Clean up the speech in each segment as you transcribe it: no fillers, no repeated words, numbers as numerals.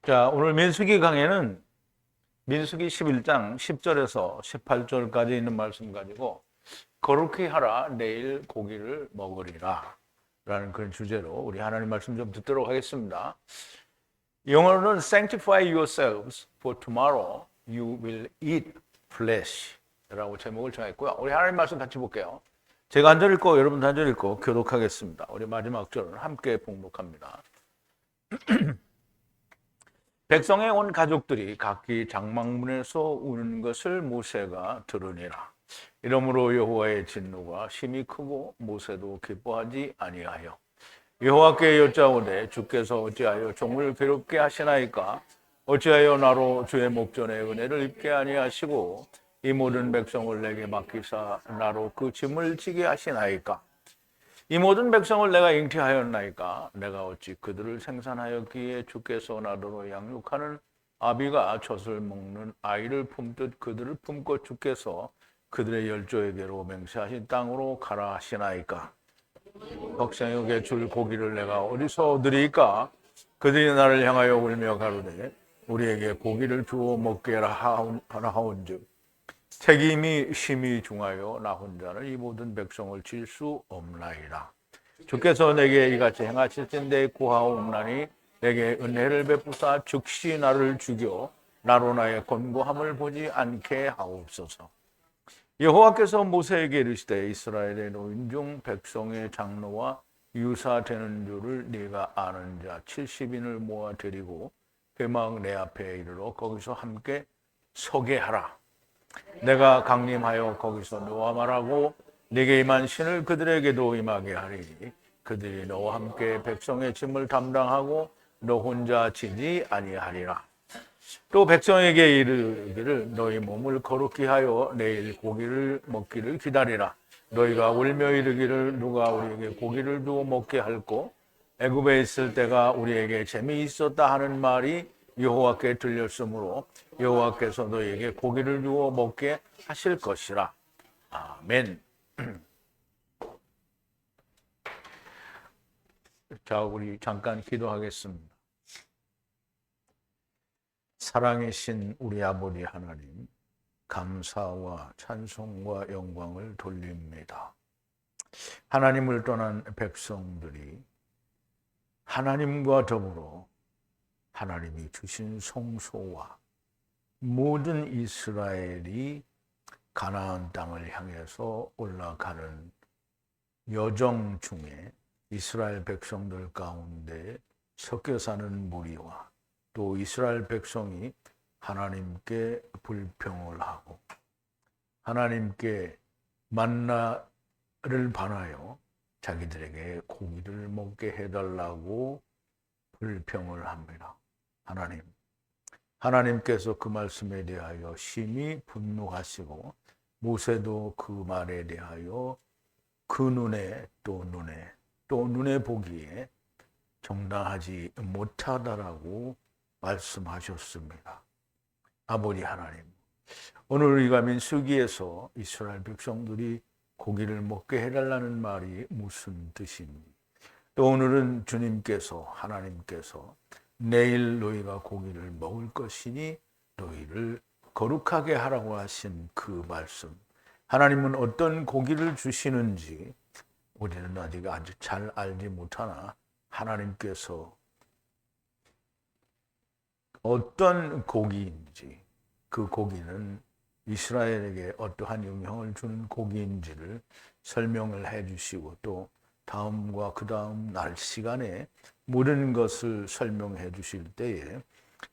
자, 오늘 민수기 강해는 민수기 11장 10절에서 18절까지 있는 말씀 가지고 거룩히 하라 내일 고기를 먹으리라 라는 그런 주제로 우리 하나님 말씀 좀 듣도록 하겠습니다. 영어로는 Sanctify yourselves for tomorrow you will eat flesh 라고 제목을 정했고요. 우리 하나님 말씀 같이 볼게요. 제가 한 절 읽고 여러분도 한 절 읽고 교독하겠습니다. 우리 마지막 절은 함께 봉독합니다. 백성의 온 가족들이 각기 장막문에서 우는 것을 모세가 들으니라. 이러므로 여호와의 진노가 심히 크고 모세도 기뻐하지 아니하여 여호와께 여짜오되 주께서 어찌하여 종을 괴롭게 하시나이까? 어찌하여 나로 주의 목전에 은혜를 입게 아니하시고 이 모든 백성을 내게 맡기사 나로 그 짐을 지게 하시나이까? 이 모든 백성을 내가 잉태하였나이까? 내가 어찌 그들을 생산하였기에 주께서 나더러 양육하는 아비가 젖을 먹는 아이를 품듯 그들을 품고 주께서 그들의 열조에게로 맹세하신 땅으로 가라 하시나이까? 백성에게 줄 고기를 내가 어디서 얻으리까? 그들이 나를 향하여 울며 가로되 우리에게 고기를 주어 먹게 하라 하온즉 책임이 심히 중하여 나 혼자는 이 모든 백성을 칠 수 없나이다. 주께서 내게 이같이 행하실진데 구하옵나니 내게 은혜를 베푸사 즉시 나를 죽여 나로 나의 권고함을 보지 않게 하옵소서. 여호와께서 모세에게 이르시되 이스라엘의 노인 중 백성의 장로와 유사되는 줄을 네가 아는 자 70인을 모아 데리고 회막 내 앞에 이르러 거기서 함께 서게 하라. 내가 강림하여 거기서 너와 말하고 네게 임한 신을 그들에게도 임하게 하리니 그들이 너와 함께 백성의 짐을 담당하고 너 혼자 지지 아니하리라. 또 백성에게 이르기를 너희 몸을 거룩히 하여 내일 고기를 먹기를 기다리라. 너희가 울며 이르기를 누가 우리에게 고기를 두어 먹게 할꼬? 애굽에 있을 때가 우리에게 재미있었다 하는 말이 여호와께 들렸으므로 여호와께서 너희에게 고기를 주어 먹게 하실 것이라. 아멘. 자, 우리 잠깐 기도하겠습니다. 사랑의 신 우리 아버지 하나님, 감사와 찬송과 영광을 돌립니다. 하나님을 떠난 백성들이 하나님과 더불어 하나님이 주신 성소와 모든 이스라엘이 가나안 땅을 향해서 올라가는 여정 중에 이스라엘 백성들 가운데 섞여 사는 무리와 또 이스라엘 백성이 하나님께 불평을 하고 하나님께 만나를 반하여 자기들에게 고기를 먹게 해달라고 불평을 합니다. 하나님께서 그 말씀에 대하여 심히 분노하시고 모세도 그 말에 대하여 그 눈에 또 눈에 보기에 정당하지 못하다라고 말씀하셨습니다. 아버지 하나님, 오늘 우리가 민수기에서 이스라엘 백성들이 고기를 먹게 해달라는 말이 무슨 뜻인지, 또 오늘은 주님께서 하나님께서 내일 너희가 고기를 먹을 것이니 너희를 거룩하게 하라고 하신 그 말씀, 하나님은 어떤 고기를 주시는지 우리는 아직 잘 알지 못하나 하나님께서 어떤 고기인지, 그 고기는 이스라엘에게 어떠한 영향을 주는 고기인지를 설명을 해 주시고 또 다음과 그 다음 날 시간에 모든 것을 설명해 주실 때에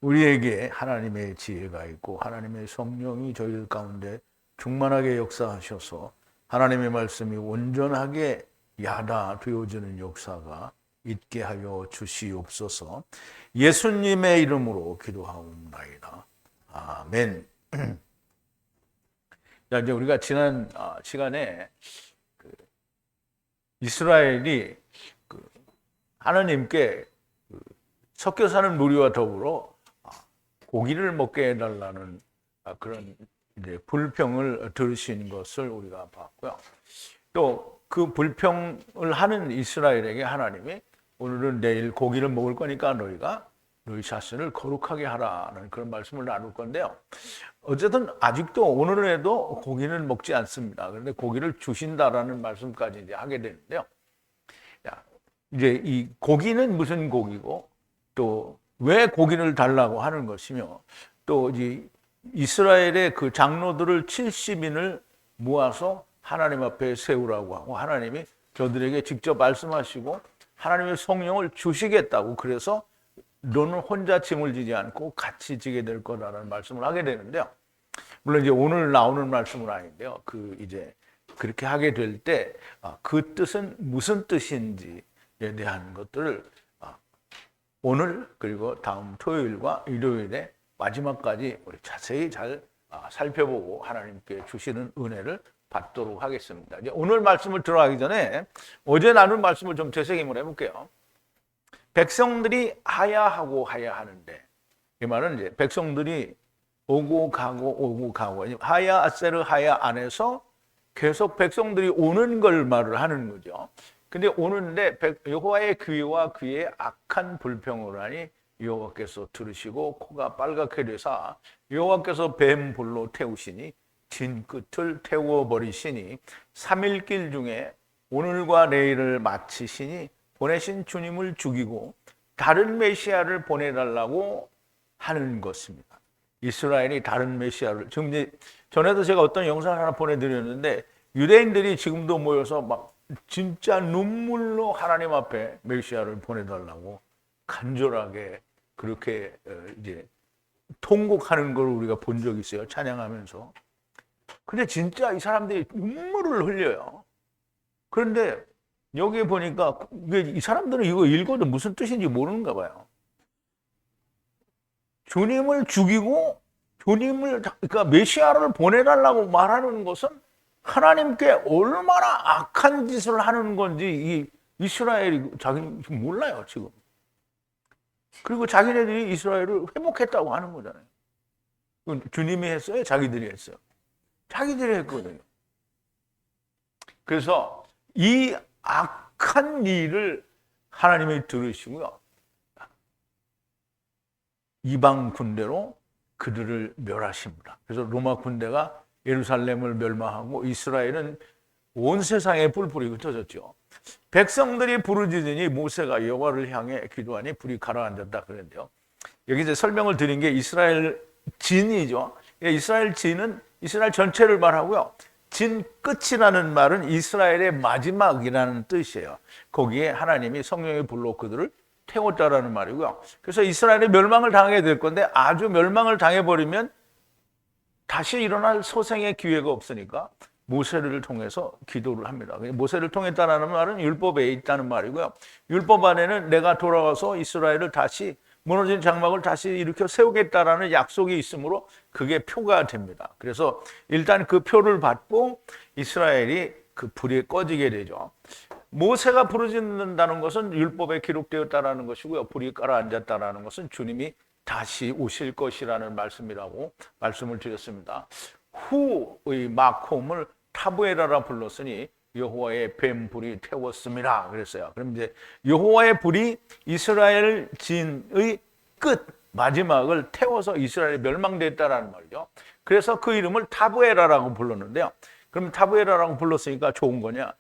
우리에게 하나님의 지혜가 있고 하나님의 성령이 저희들 가운데 충만하게 역사하셔서 하나님의 말씀이 온전하게 야다 되어지는 역사가 있게 하여 주시옵소서. 예수님의 이름으로 기도하옵나이다. 아멘. 자, 이제 우리가 지난 시간에 이스라엘이 하나님께 섞여 사는 무리와 더불어 고기를 먹게 해달라는 그런 이제 불평을 들으신 것을 우리가 봤고요. 또 그 불평을 하는 이스라엘에게 하나님이 오늘은 내일 고기를 먹을 거니까 너희가 너희 자신을 거룩하게 하라는 그런 말씀을 나눌 건데요. 어쨌든 아직도 오늘에도 고기는 먹지 않습니다. 그런데 고기를 주신다라는 말씀까지 이제 하게 되는데요. 이제 이 고기는 무슨 고기고 또 왜 고기를 달라고 하는 것이며 또 이제 이스라엘의 그 장로들을 70인을 모아서 하나님 앞에 세우라고 하고 하나님이 저들에게 직접 말씀하시고 하나님의 성령을 주시겠다고 그래서 너는 혼자 짐을 지지 않고 같이 지게 될 거다라는 말씀을 하게 되는데요. 물론 이제 오늘 나오는 말씀은 아닌데요. 그 이제 그렇게 하게 될 때 그 뜻은 무슨 뜻인지에 대한 것들을 오늘 그리고 다음 토요일과 일요일에 마지막까지 우리 자세히 잘 살펴보고 하나님께 주시는 은혜를 받도록 하겠습니다. 이제 오늘 말씀을 들어가기 전에 어제 나눈 말씀을 좀 되새김을 해볼게요. 백성들이 하야하고 하야하는데 이 말은 이제 백성들이 오고 가고 하야 아세르 하야 안에서 계속 백성들이 오는 걸 말을 하는 거죠. 근데 오는데 여호와의 귀와 그의 악한 불평을 하니 여호와께서 들으시고 코가 빨갛게 되사 여호와께서 뱀 불로 태우시니 진 끝을 태워버리시니 3일길 중에 오늘과 내일을 마치시니 보내신 주님을 죽이고 다른 메시아를 보내달라고 하는 것입니다. 이스라엘이 다른 메시아를 지금 이제 전에도 제가 어떤 영상을 하나 보내드렸는데 유대인들이 지금도 모여서 막 진짜 눈물로 하나님 앞에 메시아를 보내달라고 간절하게 그렇게 이제 통곡하는 걸 우리가 본 적이 있어요. 찬양하면서. 근데 진짜 이 사람들이 눈물을 흘려요. 그런데 여기 보니까 이 사람들은 이거 읽어도 무슨 뜻인지 모르는가 봐요. 주님을 죽이고 그러니까 메시아를 보내달라고 말하는 것은 하나님께 얼마나 악한 짓을 하는 건지 이 이스라엘이 자기 몰라요 지금. 그리고 자기네들이 이스라엘을 회복했다고 하는 거잖아요. 주님이 했어요? 자기들이 했어요? 자기들이 했거든요. 그래서 이 악한 일을 하나님이 들으시고요. 이방 군대로 그들을 멸하십니다. 그래서 로마 군대가 예루살렘을 멸망하고 이스라엘은 온 세상에 뿔뿔이 흩어졌죠. 백성들이 부르짖으니 모세가 여호와를 향해 기도하니 불이 가라앉았다 그랬는데요. 여기 이제 설명을 드린 게 이스라엘 진이죠. 이스라엘 진은 이스라엘 전체를 말하고요. 진 끝이라는 말은 이스라엘의 마지막이라는 뜻이에요. 거기에 하나님이 성령의 불로 그들을 태웠다라는 말이고요. 그래서 이스라엘이 멸망을 당하게 될 건데 아주 멸망을 당해버리면 다시 일어날 소생의 기회가 없으니까 모세를 통해서 기도를 합니다. 모세를 통했다는 말은 율법에 있다는 말이고요. 율법 안에는 내가 돌아와서 이스라엘을 다시 무너진 장막을 다시 일으켜 세우겠다라는 약속이 있으므로 그게 표가 됩니다. 그래서 일단 그 표를 받고 이스라엘이 그 불이 꺼지게 되죠. 모세가 부르짖는다는 것은 율법에 기록되었다라는 것이고요. 불이 가라앉았다라는 것은 주님이 다시 오실 것이라는 말씀이라고 말씀을 드렸습니다. 후의 마콤을 타부에라라 불렀으니 여호와의 뱀불이 태웠습니다. 그랬어요. 그럼 이제 여호와의 불이 이스라엘 진의 끝 마지막을 태워서 이스라엘이 멸망됐다라는 말이죠. 그래서 그 이름을 타부에라라고 불렀는데요. 그럼 타부에라라고 불렀으니까 좋은 거냐?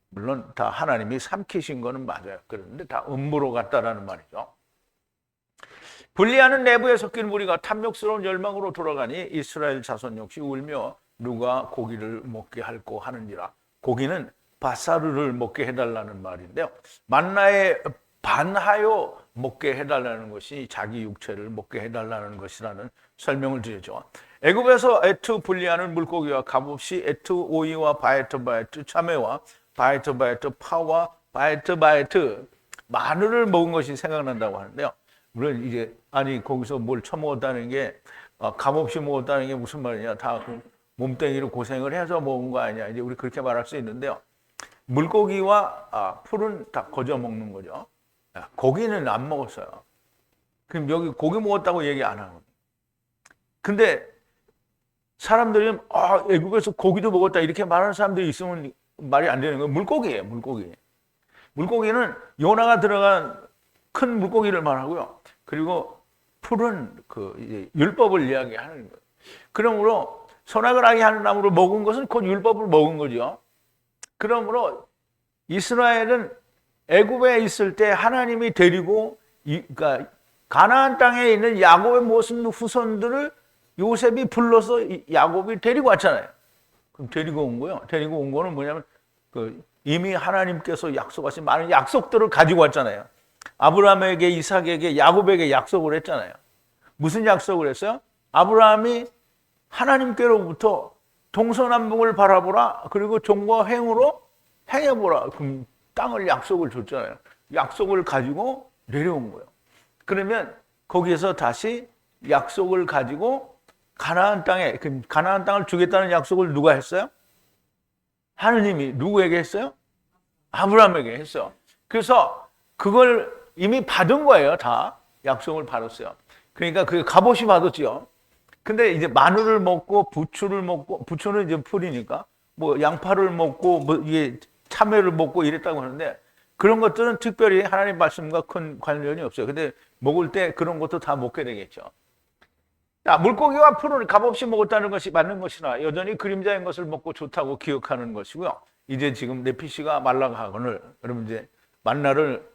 물론 다 하나님이 삼키신 거는 맞아요. 그런데 다 음부로 갔다라는 말이죠. 분리하는 내부에 섞인 무리가 탐욕스러운 열망으로 돌아가니 이스라엘 자손 역시 울며 누가 고기를 먹게 할꼬 하는지라. 고기는 바사르를 먹게 해달라는 말인데요. 만나에 반하여 먹게 해달라는 것이 자기 육체를 먹게 해달라는 것이라는 설명을 드리죠. 애굽에서 에트 분리하는 물고기와 값없이 에트 오이와 바에트 참외와 바에트 파와 바에트 마늘을 먹은 것이 생각난다고 하는데요. 물론 이제 거기서 뭘 처먹었다는 게 값없이 먹었다는 게 무슨 말이냐, 다 몸뚱이로 고생을 해서 먹은 거 아니냐, 이제 우리 그렇게 말할 수 있는데요. 물고기와 풀은 다 거저 먹는 거죠. 고기는 안 먹었어요. 그럼 여기 고기 먹었다고 얘기 안 하거든요. 근데 사람들이 애국에서 고기도 먹었다 이렇게 말하는 사람들이 있으면 말이 안 되는 거예요. 물고기예요, 물고기. 물고기는 요나가 들어간 큰 물고기를 말하고요. 그리고 풀은 이제 율법을 이야기하는 거예요. 그러므로 선악을 알게 하는 나무를 먹은 것은 곧 율법을 먹은 거죠. 그러므로 이스라엘은 애굽에 있을 때 하나님이 데리고 그러니까 가나안 땅에 있는 야곱의 모든 후손들을 요셉이 불러서 야곱이 데리고 왔잖아요. 그럼 데리고 온 거요. 데리고 온 거는 뭐냐면 이미 하나님께서 약속하신 많은 약속들을 가지고 왔잖아요. 아브라함에게, 이삭에게, 야곱에게 약속을 했잖아요. 무슨 약속을 했어요? 아브라함이 하나님께로부터 동서남북을 바라보라. 그리고 종과 행으로 행해보라. 그럼 땅을 약속을 줬잖아요. 약속을 가지고 내려온 거예요. 그러면 거기에서 다시 약속을 가지고 가나안 땅에, 가나안 땅을 주겠다는 약속을 누가 했어요? 하느님이 누구에게 했어요? 아브라함에게 했어요. 그래서 그걸 이미 받은 거예요. 다 약속을 받았어요. 그러니까 그게 값없이 받았죠. 근데 이제 마늘을 먹고 부추를 먹고, 부추는 이제 풀이니까 뭐 양파를 먹고 뭐 이게 참외를 먹고 이랬다고 하는데, 그런 것들은 특별히 하나님 말씀과 큰 관련이 없어요. 근데 먹을 때 그런 것도 다 먹게 되겠죠. 자, 물고기와 풀을 값없이 먹었다는 것이 맞는 것이나 여전히 그림자인 것을 먹고 좋다고 기억하는 것이고요. 이제 지금 네피시가 말라가거늘, 여러분 이제 만나를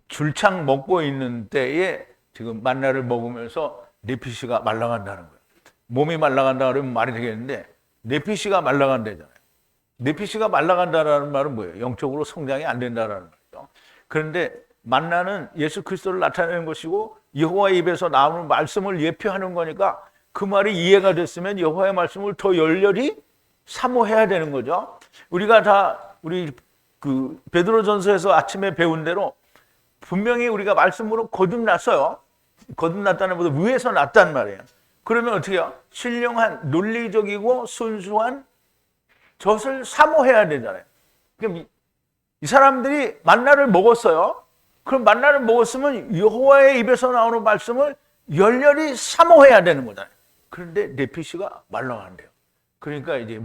줄창 먹고 있는 때에 지금 만나를 먹으면서 네피시가 말라간다는 거예요. 몸이 말라간다 그러면 말이 되겠는데 네피시가 말라간다잖아요. 네피시가 말라간다라는 말은 뭐예요? 영적으로 성장이 안 된다라는 거죠. 그런데 만나는 예수 그리스도를 나타내는 것이고 여호와의 입에서 나오는 말씀을 예표하는 거니까 그 말이 이해가 됐으면 여호와의 말씀을 더 열렬히 사모해야 되는 거죠. 우리가 다 우리 베드로전서에서 아침에 배운 대로 분명히 우리가 말씀으로 거듭났어요. 거듭났다는 것보다 위에서 났단 말이에요. 그러면 어떻게 해요? 신령한 논리적이고 순수한 젖을 사모해야 되잖아요. 그럼 이 사람들이 만나를 먹었어요. 그럼 만나를 먹었으면 여호와의 입에서 나오는 말씀을 열렬히 사모해야 되는 거잖아요. 그런데 네피시가 말라간대요. 그러니까 이제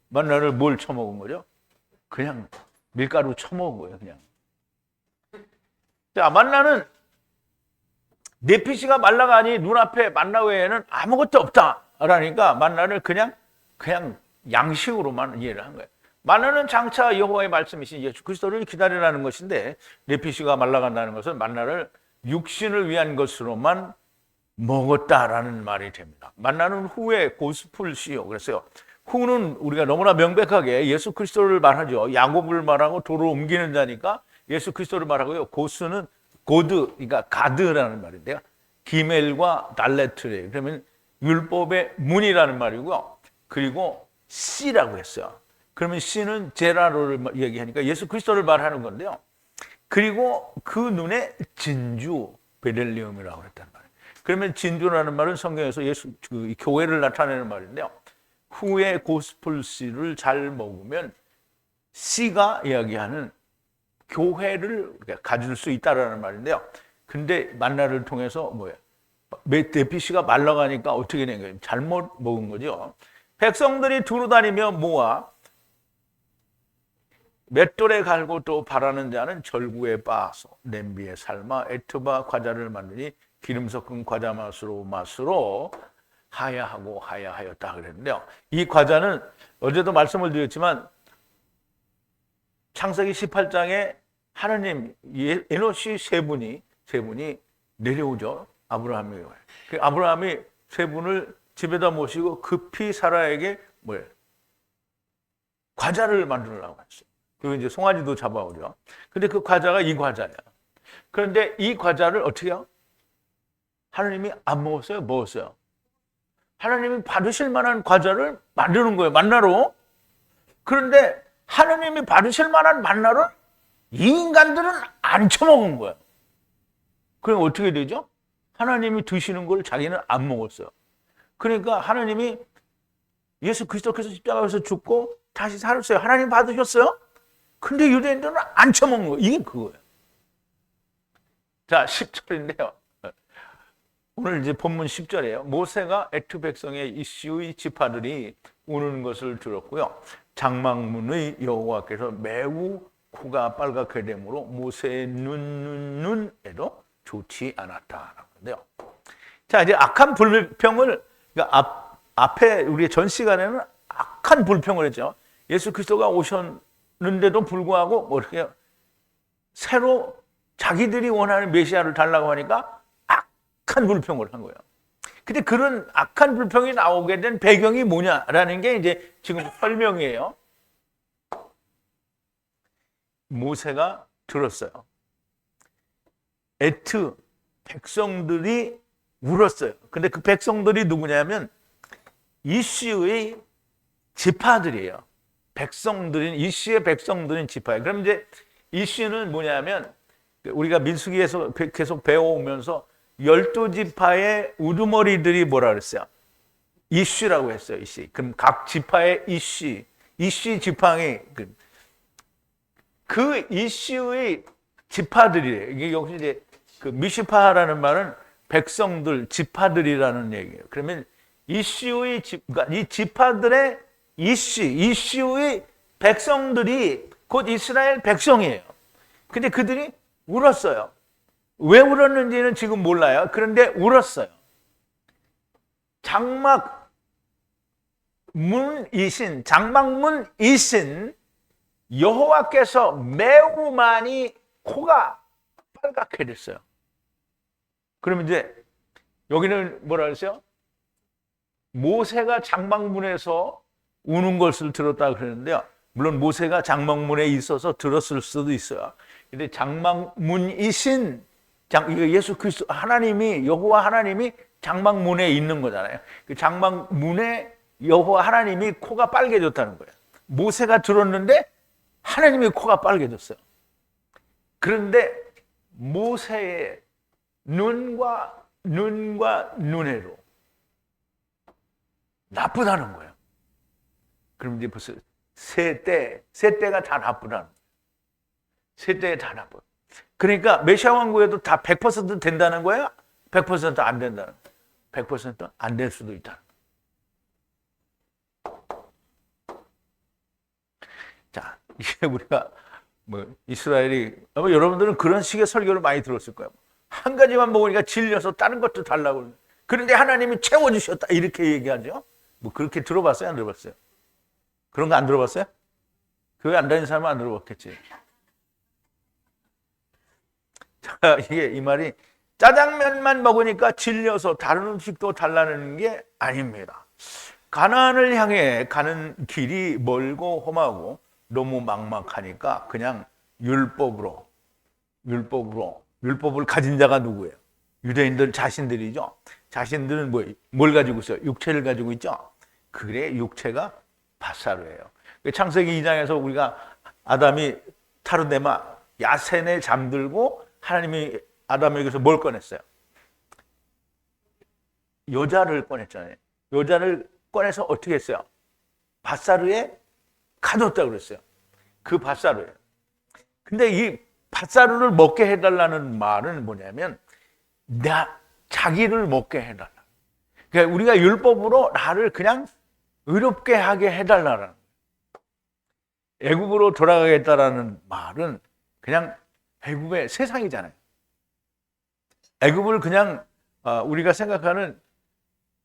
만나를 뭘 처먹은 거죠? 그냥 밀가루 처먹은 거예요, 그냥. 자, 만나는 네피시가 말라가니 눈앞에 만나 외에는 아무것도 없다라니까 만나를 그냥 양식으로만 이해를 한 거예요. 만나는 장차 여호와의 말씀이신 예수 그리스도를 기다리라는 것인데 네피시가 말라간다는 것은 만나를 육신을 위한 것으로만 먹었다라는 말이 됩니다. 만나는 후에 고스풀시요. 그랬어요. 후는 우리가 너무나 명백하게 예수 그리스도를 말하죠. 야곱을 말하고 도로 옮기는 자니까 예수 그리스도를 말하고요. 고스는 고드, 그러니까 가드라는 말인데요. 기멜과 달레트레. 그러면 율법의 문이라는 말이고요. 그리고 씨라고 했어요. 그러면 씨는 제라로를 얘기하니까 예수 그리스도를 말하는 건데요. 그리고 그 눈에 진주, 베델리움이라고 했단 말이에요. 그러면 진주라는 말은 성경에서 교회를 나타내는 말인데요. 후에 고스펠 씨를 잘 먹으면 씨가 이야기하는 교회를 가질 수 있다라는 말인데요. 근데 만나를 통해서 뭐예요? 네피시가 말라가니까 어떻게 된 거예요? 잘못 먹은 거죠. 백성들이 두루 다니며 모아 맷돌에 갈고 또 바라는 자는 절구에 빻아서 냄비에 삶아 에트바 과자를 만드니 기름 섞은 과자 맛으로 하야하고 하야하였다 그랬는데요. 이 과자는 어제도 말씀을 드렸지만 창세기 18장에 하나님 에노시 세 분이 내려오죠. 아브라함이 세 분을 집에다 모시고 급히 사라에게 과자를 만들려고 했어요. 그리고 이제 송아지도 잡아오죠. 근데 그 과자가 이 과자예요. 그런데 이 과자를 어떻게 해요? 하나님이 안 먹었어요? 먹었어요. 하나님이 받으실 만한 과자를 만드는 거예요. 만나로. 그런데 하나님이 받으실 만한 만나를 이 인간들은 안 처먹은 거예요. 그럼 어떻게 되죠? 하나님이 드시는 걸 자기는 안 먹었어요. 그러니까 하나님이 예수 그리스도께서 십자가에서 죽고 다시 살았어요. 하나님 받으셨어요? 근데 유대인들은 안 처먹는 거예요. 이게 그거예요. 자, 10절인데요. 오늘 이제 본문 10절이에요. 모세가 애투 백성의 이슈의 지파들이 우는 것을 들었고요. 장막문의 여호와께서 매우 코가 빨갛게 되므로 모세의 눈에도 좋지 않았다라는데요. 자, 이제 악한 불평을, 그러니까 앞에 우리 전 시간에는 악한 불평을 했죠. 예수 그리스도가 오셨는데도 불구하고 뭐 이렇게 새로 자기들이 원하는 메시아를 달라고 하니까 악한 불평을 한 거예요. 근데 그런 악한 불평이 나오게 된 배경이 뭐냐라는 게 이제 지금 설명이에요. 모세가 들었어요. 에트 백성들이 울었어요. 근데 그 백성들이 누구냐면 이씨의 지파들이에요. 이씨의 백성들인 지파예요. 그럼 이제 이씨는 뭐냐면 우리가 민수기에서 계속 배워오면서 12지파의 우두머리들이 뭐라 그랬어요? 이씨라고 했어요. 이씨. 그럼 각 지파의 이씨 지팡이 그 이씨의 지파들이래요. 이게 여기서 이제 그 미시파라는 말은 백성들, 지파들이라는 얘기예요. 그러면 이씨의 그러니까 이 지파들의 이씨의 백성들이 곧 이스라엘 백성이에요. 근데 그들이 울었어요. 왜 울었는지는 지금 몰라요. 그런데 울었어요. 장막문이신 여호와께서 매우 많이 코가 빨갛게 됐어요. 그럼 이제 여기는 뭐라 그랬어요? 모세가 장막문에서 우는 것을 들었다 그랬는데요. 물론 모세가 장막문에 있어서 들었을 수도 있어요. 근데 장막문이신 예수 그리스도 하나님이 여호와 하나님이 장막문에 있는 거잖아요. 그 장막문에 여호와 하나님이 코가 빨개졌다는 거예요. 모세가 들었는데 하나님의 코가 빨개졌어요. 그런데 모세의 눈과 눈에로 나쁘다는 거예요. 그럼 이제 벌써 세 때가 다 나쁘다는 거예요. 세 때에 다 나빠. 그러니까 메시아 왕국에도 다 100% 된다는 거예요? 100% 안 된다는 거예요. 100% 안 될 수도 있다. 자, 이게 우리가 이스라엘이 아마 여러분들은 그런 식의 설교를 많이 들었을 거예요. 한 가지만 먹으니까 질려서 다른 것도 달라고. 그런데 하나님이 채워주셨다 이렇게 얘기하죠. 그렇게 들어봤어요? 안 들어봤어요? 그런 거 안 들어봤어요? 교회 안 다니는 사람은 안 들어봤겠지. 자, 이게 이 말이 짜장면만 먹으니까 질려서 다른 음식도 달라는 게 아닙니다. 가나안을 향해 가는 길이 멀고 험하고 너무 막막하니까 그냥 율법을 가진 자가 누구예요? 유대인들 자신들이죠. 자신들은 뭘 가지고 있어요? 육체를 가지고 있죠. 그래, 육체가 밧사르예요. 창세기 2장에서 우리가 아담이 타르데마 야센에 잠들고 하나님이 아담에게서 뭘 꺼냈어요? 여자를 꺼냈잖아요. 여자를 꺼내서 어떻게 했어요? 밧사르에 가뒀다고 그랬어요. 그 밧사르예요. 근데 이 밧사르를 먹게 해달라는 말은 뭐냐면 자기를 먹게 해달라. 그러니까 우리가 율법으로 나를 그냥 의롭게 하게 해달라는. 애굽으로 돌아가겠다라는 말은 그냥 애굽의 세상이잖아요. 애굽을 그냥 우리가 생각하는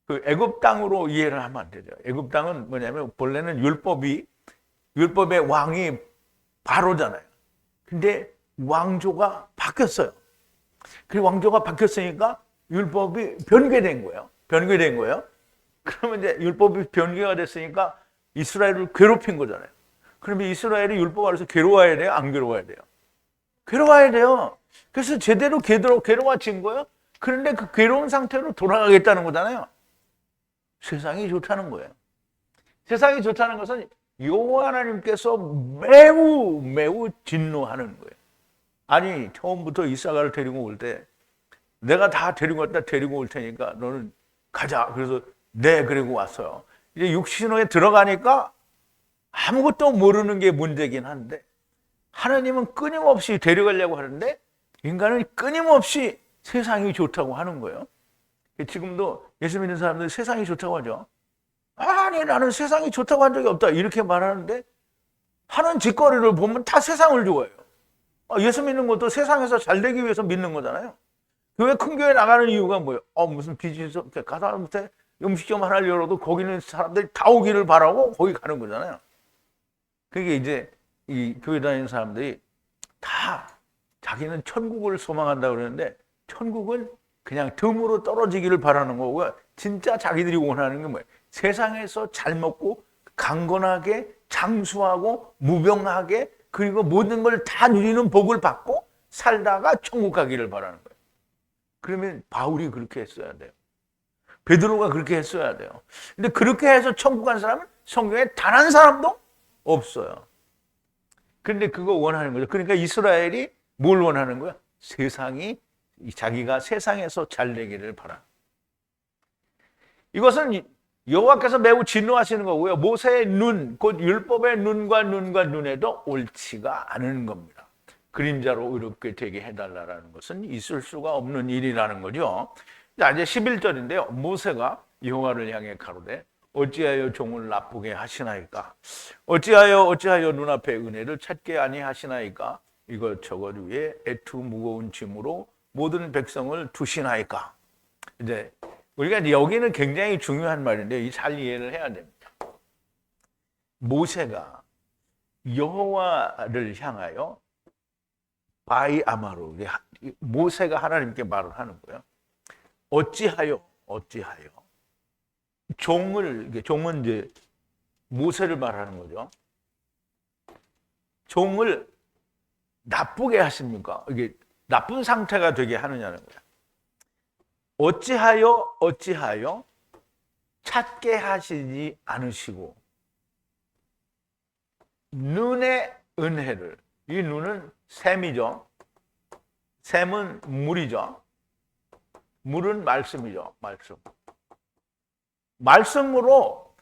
그 애굽 땅으로 이해를 하면 안 되죠. 애굽 땅은 뭐냐면 본래는 율법의 왕이 바로잖아요. 근데 왕조가 바뀌었어요. 그 왕조가 바뀌었으니까 율법이 변개된 거예요. 그러면 이제 율법이 변개가 됐으니까 이스라엘을 괴롭힌 거잖아요. 그러면 이스라엘이 율법 아래서 괴로워야 돼요? 안 괴로워야 돼요? 괴로워야 돼요. 그래서 제대로 괴로워진 거예요. 그런데 그 괴로운 상태로 돌아가겠다는 거잖아요. 세상이 좋다는 거예요. 세상이 좋다는 것은 여호와 하나님께서 매우 진노하는 거예요. 아니, 처음부터 이사가를 데리고 올 때 내가 다 데리고 올 테니까 너는 가자. 그래서 그리고 왔어요. 이제 육신호에 들어가니까 아무것도 모르는 게 문제긴 한데 하나님은 끊임없이 데려가려고 하는데 인간은 끊임없이 세상이 좋다고 하는 거예요. 지금도 예수 믿는 사람들이 세상이 좋다고 하죠. 아니, 나는 세상이 좋다고 한 적이 없다 이렇게 말하는데 하는 짓거리를 보면 다 세상을 좋아해요. 예수 믿는 것도 세상에서 잘 되기 위해서 믿는 거잖아요. 교회 큰 교회 나가는 이유가 뭐예요? 무슨 비즈니스 가다 못해 음식점 하나 열어도 거기는 사람들이 다 오기를 바라고 거기 가는 거잖아요. 그게 이제 이 교회 다니는 사람들이 다 자기는 천국을 소망한다 그러는데 천국은 그냥 덤으로 떨어지기를 바라는 거고요. 진짜 자기들이 원하는 게 뭐예요? 세상에서 잘 먹고 강건하게 장수하고 무병하게 그리고 모든 걸 다 누리는 복을 받고 살다가 천국 가기를 바라는 거예요. 그러면 바울이 그렇게 했어야 돼요. 베드로가 그렇게 했어야 돼요. 근데 그렇게 해서 천국 간 사람은 성경에 단 한 사람도 없어요. 그런데 그거 원하는 거죠. 그러니까 이스라엘이 뭘 원하는 거야? 세상이 자기가 세상에서 잘 되기를 바라. 이것은 여호와께서 매우 진노하시는 거고요. 모세의 눈, 곧 율법의 눈과 눈에도 옳지가 않은 겁니다. 그림자로 의롭게 되게 해달라는 것은 있을 수가 없는 일이라는 거죠. 자, 이제 11절인데요. 모세가 여호와를 향해 가로되 어찌하여 종을 나쁘게 하시나이까? 어찌하여 눈앞에 은혜를 찾게 아니하시나이까? 이것저것 위에 애투 무거운 짐으로 모든 백성을 두시나이까? 이제 우리가 이제 여기는 굉장히 중요한 말인데 잘 이해를 해야 됩니다. 모세가 여호와를 향하여 바이 아마로 모세가 하나님께 말을 하는 거예요. 어찌하여 종은 이제 모세를 말하는 거죠. 종을 나쁘게 하십니까? 이게 나쁜 상태가 되게 하느냐는 거예요. 어찌하여 찾게 하시지 않으시고 눈의 은혜를, 이 눈은 샘이죠. 샘은 물이죠. 물은 말씀이죠. 말씀으로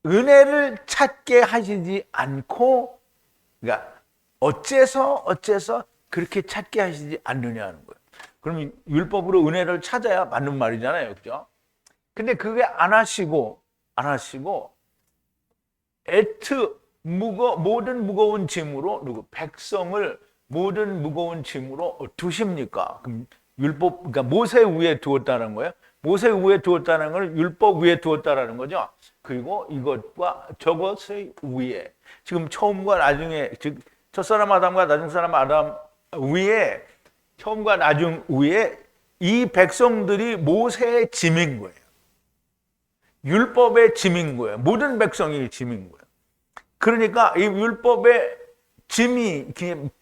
은혜를 찾게 하시지 않고, 그러니까 어째서 그렇게 찾게 하시지 않느냐는 거예요. 그럼 율법으로 은혜를 찾아야 맞는 말이잖아요. 그죠? 근데 그게 안 하시고 모든 무거운 짐으로 백성을 모든 무거운 짐으로 두십니까? 그럼 율법, 그러니까 모세 위에 두었다는 거예요. 모세 위에 두었다는 걸 율법 위에 두었다라는 거죠. 그리고 이것과 저것의 위에, 지금 처음과 나중에, 즉 첫사람 아담과 나중 사람 아담 위에, 처음과 나중 위에 이 백성들이 모세의 짐인 거예요. 율법의 짐인 거예요. 모든 백성이 짐인 거예요. 그러니까 이 율법의 짐이,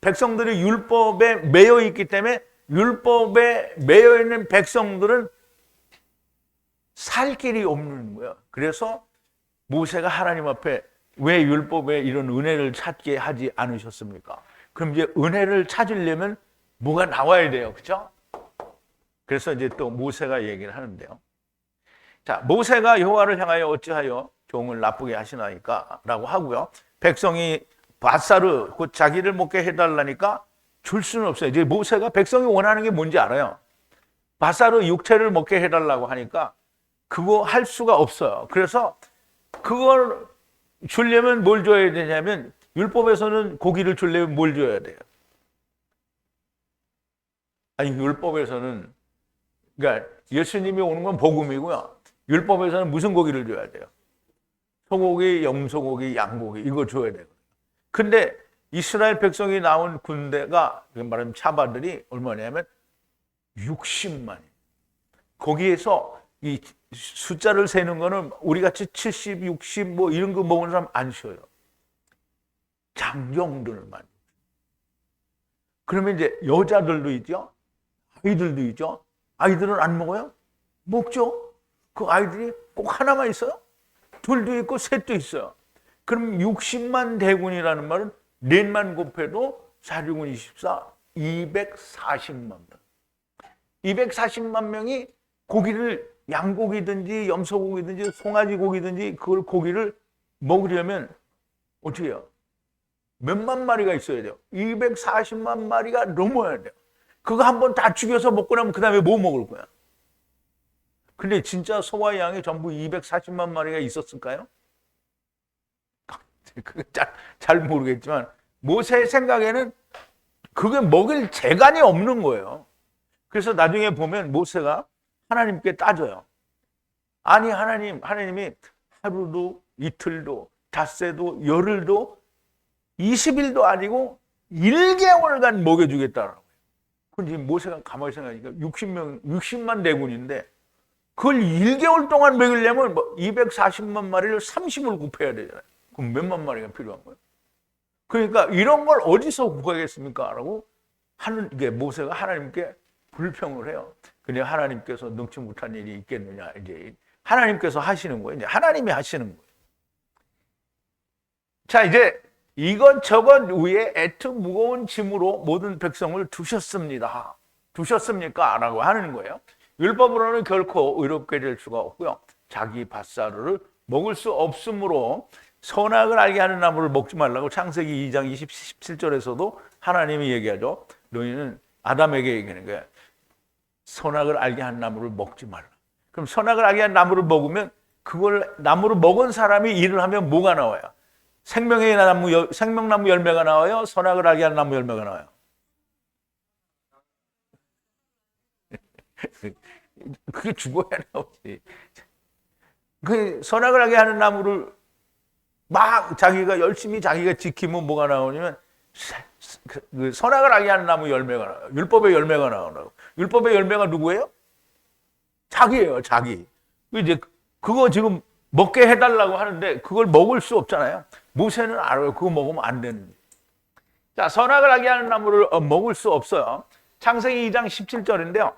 백성들이 율법에 매여 있기 때문에 율법에 매여 있는 백성들은 살 길이 없는 거예요. 그래서 모세가 하나님 앞에 왜 율법에 이런 은혜를 찾게 하지 않으셨습니까? 그럼 이제 은혜를 찾으려면 뭐가 나와야 돼요. 그렇죠? 그래서 이제 또 모세가 얘기를 하는데요. 자, 모세가 여호와를 향하여 어찌하여 종을 나쁘게 하시나이까? 라고 하고요. 백성이 바사르, 곧 자기를 먹게 해달라니까 줄 수는 없어요. 이제 모세가 백성이 원하는 게 뭔지 알아요. 바사르 육체를 먹게 해달라고 하니까 그거 할 수가 없어요. 그래서 그걸 주려면 뭘 줘야 되냐면, 율법에서는 고기를 주려면 뭘 줘야 돼요? 아니, 율법에서는, 그러니까 예수님이 오는 건 복음이고요. 율법에서는 무슨 고기를 줘야 돼요? 소고기, 염소고기, 양고기, 이거 줘야 돼요. 근데 이스라엘 백성이 나온 군대가, 말하면 차바들이 얼마냐면 60만. 거기에서 이 숫자를 세는 거는 우리같이 70, 60 뭐 이런 거 먹는 사람 안 쉬어요. 장정들만. 그러면 이제 여자들도 있죠. 아이들도 있죠. 아이들은 안 먹어요? 먹죠. 그 아이들이 꼭 하나만 있어요? 둘도 있고 셋도 있어요. 그럼 60만 대군이라는 말은 넷만 곱해도 4, 6, 24, 240만 명. 240만 명이 고기를, 양고기든지 염소고기든지 송아지 고기든지 그걸 고기를 먹으려면 어떻게 해요? 몇만 마리가 있어야 돼요. 240만 마리가 넘어야 돼요. 그거 한번 다 죽여서 먹고 나면 그 다음에 뭐 먹을 거야? 근데 진짜 소와 양이 전부 240만 마리가 있었을까요? 그게 잘 모르겠지만 모세의 생각에는 그게 먹일 재간이 없는 거예요. 그래서 나중에 보면 모세가 하나님께 따져요. 아니 하나님이 하루도 이틀도 닷새도 열흘도 20일도 아니고 1개월간 먹여주겠다라고 해요. 근데 모세가 가만히 생각하니까 60만 대군인데 그걸 1개월 동안 먹이려면 240만 마리를 30을 곱해야 되잖아요. 그럼 몇만 마리가 필요한 거예요? 그러니까 이런 걸 어디서 구하겠습니까? 라고 하는 게 모세가 하나님께 불평을 해요. 그냥 하나님께서 능치 못한 일이 있겠느냐. 이제 하나님께서 하시는 거예요. 이제 하나님이 하시는 거예요. 자, 이제 이것저것 위에 애트 무거운 짐으로 모든 백성을 두셨습니다. 두셨습니까? 라고 하는 거예요. 율법으로는 결코 의롭게 될 수가 없고요. 자기 밭사르를 먹을 수 없으므로 선악을 알게 하는 나무를 먹지 말라고 창세기 2장 27절에서도 하나님이 얘기하죠. 너희는 아담에게 얘기하는 거예요. 선악을 알게 하는 나무를 먹지 말라. 그럼 선악을 알게 하는 나무를 먹으면 그걸 나무를 먹은 사람이 일을 하면 뭐가 나와요? 생명나무 열매가 나와요? 선악을 알게 하는 나무 열매가 나와요? 그게 죽어야 나오지. 그 선악을 알게 하는 나무를 막 자기가 열심히 자기가 지키면 뭐가 나오냐면 그 선악을 알게 하는 나무 열매가 나와요. 율법의 열매가 나오라고. 율법의 열매가 누구예요? 자기예요, 자기. 이제 그거 지금 먹게 해달라고 하는데 그걸 먹을 수 없잖아요. 모세는 알아요. 그거 먹으면 안 되는데. 자, 선악을 알게 하는 나무를 먹을 수 없어요. 창세기 2장 17절인데요.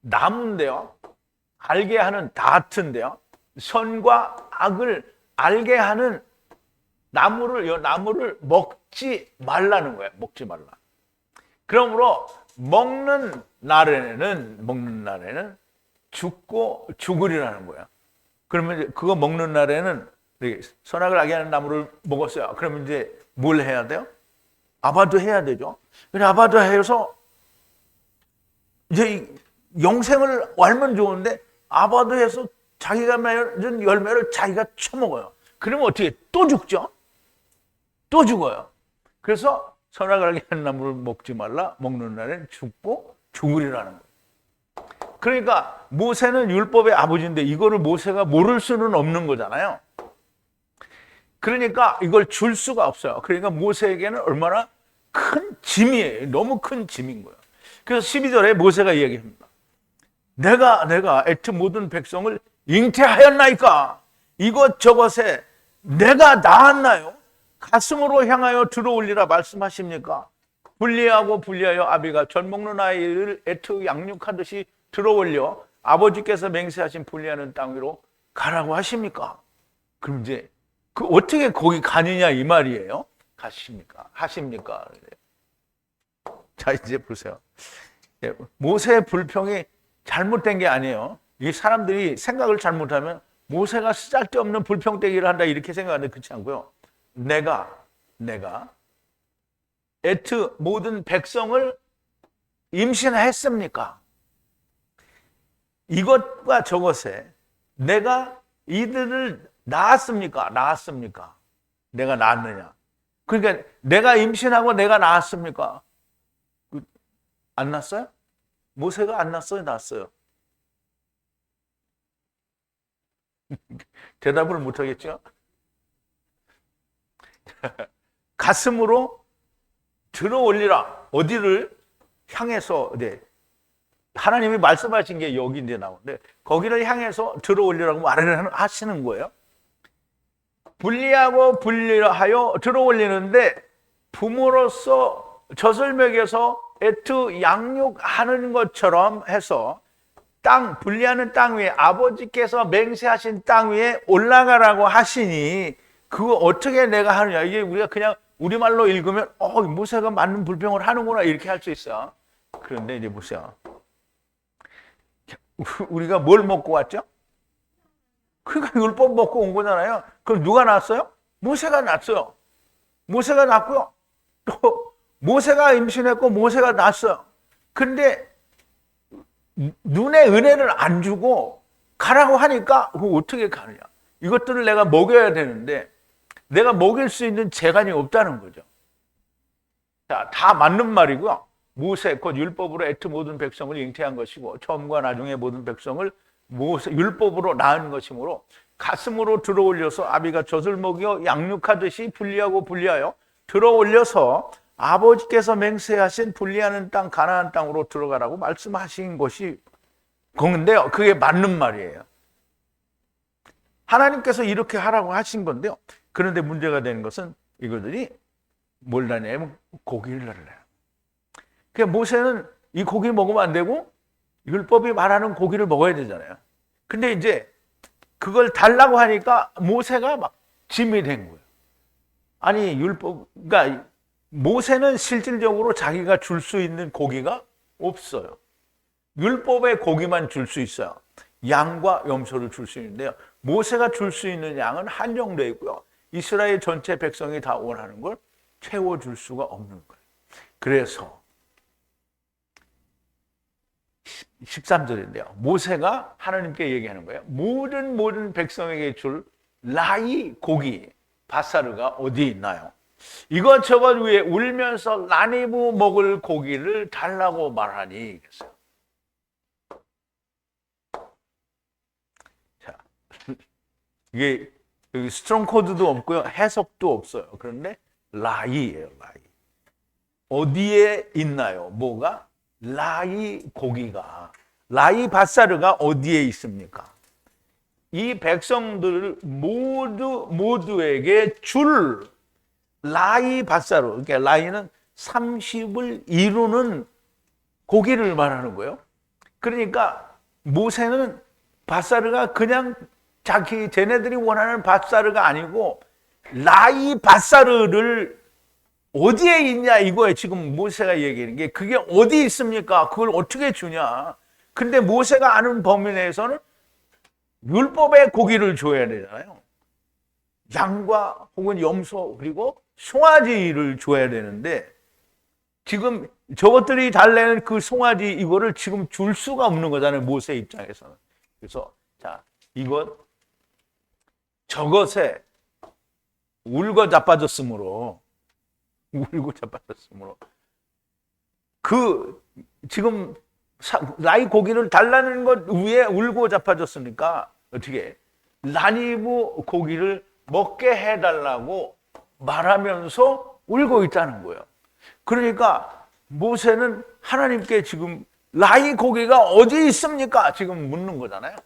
나무인데요. 알게 하는 다트인데요. 선과 악을 알게 하는 나무를 먹지 말라는 거예요. 먹지 말라. 그러므로 먹는 날에는 죽고 죽으리라는 거예요. 그러면 이제 그거 먹는 날에는 선악을 알게 하는 나무를 먹었어요. 그러면 이제 뭘 해야 돼요? 아바도 해야 되죠. 그래 아바도 해서 이제 영생을 알면 좋은데 아바도 해서 자기가 맺은 열매를 자기가 처먹어요. 그러면 어떻게 또 죽죠? 또 죽어요. 그래서 선악을 알게 하는 나무를 먹지 말라. 먹는 날엔 죽고 죽으리라는 거예요. 그러니까 모세는 율법의 아버지인데 이거를 모세가 모를 수는 없는 거잖아요. 그러니까 이걸 줄 수가 없어요. 그러니까 모세에게는 얼마나 큰 짐이에요. 너무 큰 짐인 거예요. 그래서 12절에 모세가 이야기합니다. 내가 애트 모든 백성을 잉태하였나이까? 이것저것에 내가 낳았나요? 가슴으로 향하여 들어올리라 말씀하십니까? 분리하여 아비가 젖 먹는 아이를 애트 양육하듯이 들어올려 아버지께서 맹세하신 분리하는 땅 위로 가라고 하십니까? 그럼 이제 그 어떻게 거기 가느냐 이 말이에요? 하십니까? 자, 이제 보세요. 모세의 불평이 잘못된 게 아니에요. 이 사람들이 생각을 잘못하면 모세가 쓸데없는 불평대기를 한다 이렇게 생각하는데 그렇지 않고요. 내가 애트 모든 백성을 임신했습니까? 이것과 저것에 내가 이들을 낳았습니까? 내가 낳았느냐? 그러니까 내가 임신하고 내가 낳았습니까? 안 낳았어요? 모세가 안 낳았어요? 낳았어요? 대답을 못 하겠죠? 가슴으로 들어올리라. 어디를 향해서, 네. 하나님이 말씀하신 게 여기 이제 나오는데, 거기를 향해서 들어올리라고 말을 하시는 거예요. 분리하여 들어올리는데, 부모로서 젖을 먹여서 애트 양육하는 것처럼 해서 분리하는 땅 위에 아버지께서 맹세하신 땅 위에 올라가라고 하시니 그거 어떻게 내가 하느냐. 이게 우리가 그냥 우리말로 읽으면 모세가 맞는 불평을 하는구나 이렇게 할 수 있어. 그런데 이제 보세요. 우리가 뭘 먹고 왔죠? 그러니까 율법 먹고 온 거잖아요. 그럼 누가 낳았어요? 모세가 낳았어요. 모세가 낳고요. 또 모세가 임신했고 모세가 낳았어요. 근데 눈에 은혜를 안 주고 가라고 하니까 그거 어떻게 가느냐. 이것들을 내가 먹여야 되는데 내가 먹일 수 있는 재간이 없다는 거죠. 자, 다 맞는 말이고요. 모세 곧 율법으로 애트 모든 백성을 잉태한 것이고 처음과 나중에 모든 백성을 율법으로 낳은 것이므로 가슴으로 들어올려서 아비가 젖을 먹여 양육하듯이 분리하여 들어올려서 아버지께서 맹세하신 분리하는 땅 가나안 땅으로 들어가라고 말씀하신 것이 그건데요. 그게 맞는 말이에요. 하나님께서 이렇게 하라고 하신 건데요. 그런데 문제가 되는 것은 이것들이 뭘 하냐면 고기를 달래요. 그러니까 모세는 이 고기 먹으면 안 되고 율법이 말하는 고기를 먹어야 되잖아요. 근데 이제 그걸 달라고 하니까 모세가 막 짐이 된 거예요. 아니 그러니까 모세는 실질적으로 자기가 줄 수 있는 고기가 없어요. 율법의 고기만 줄 수 있어요. 양과 염소를 줄 수 있는데요. 모세가 줄 수 있는 양은 한정되어 있고요. 이스라엘 전체 백성이 다 원하는 걸 채워줄 수가 없는 거예요. 그래서 13절인데요. 모세가 하나님께 얘기하는 거예요. 모든 백성에게 줄 라이 고기 바사르가 어디 있나요? 이것저것 위에 울면서 라니브 먹을 고기를 달라고 말하니 그랬어요. 자, 이게 여기 스트롱 코드도 없고요. 해석도 없어요. 그런데 라이예요. 라이. 어디에 있나요? 뭐가? 라이 고기가. 라이 바사르가 어디에 있습니까? 이 백성들 모두에게 줄 라이 바사르. 그러니까 라이는 30을 이루는 고기를 말하는 거예요. 그러니까 모세는 바사르가 그냥 쟤네들이 원하는 바사르가 아니고 라이 바사르를 어디에 있냐 이거에 지금 모세가 얘기하는 게 그게 어디 있습니까? 그걸 어떻게 주냐? 근데 모세가 아는 범위 내에서는 율법의 고기를 줘야 되잖아요. 양과 혹은 염소 그리고 송아지를 줘야 되는데 지금 저것들이 달래는 그 송아지 이거를 지금 줄 수가 없는 거잖아요. 모세 입장에서는. 그래서 자 저것에 울고 자빠졌으므로 그 지금 라이 고기를 달라는 것 위에 울고 자빠졌으니까 어떻게 라니브 고기를 먹게 해달라고 말하면서 울고 있다는 거예요. 그러니까 모세는 하나님께 지금 라이 고기가 어디 있습니까? 지금 묻는 거잖아요.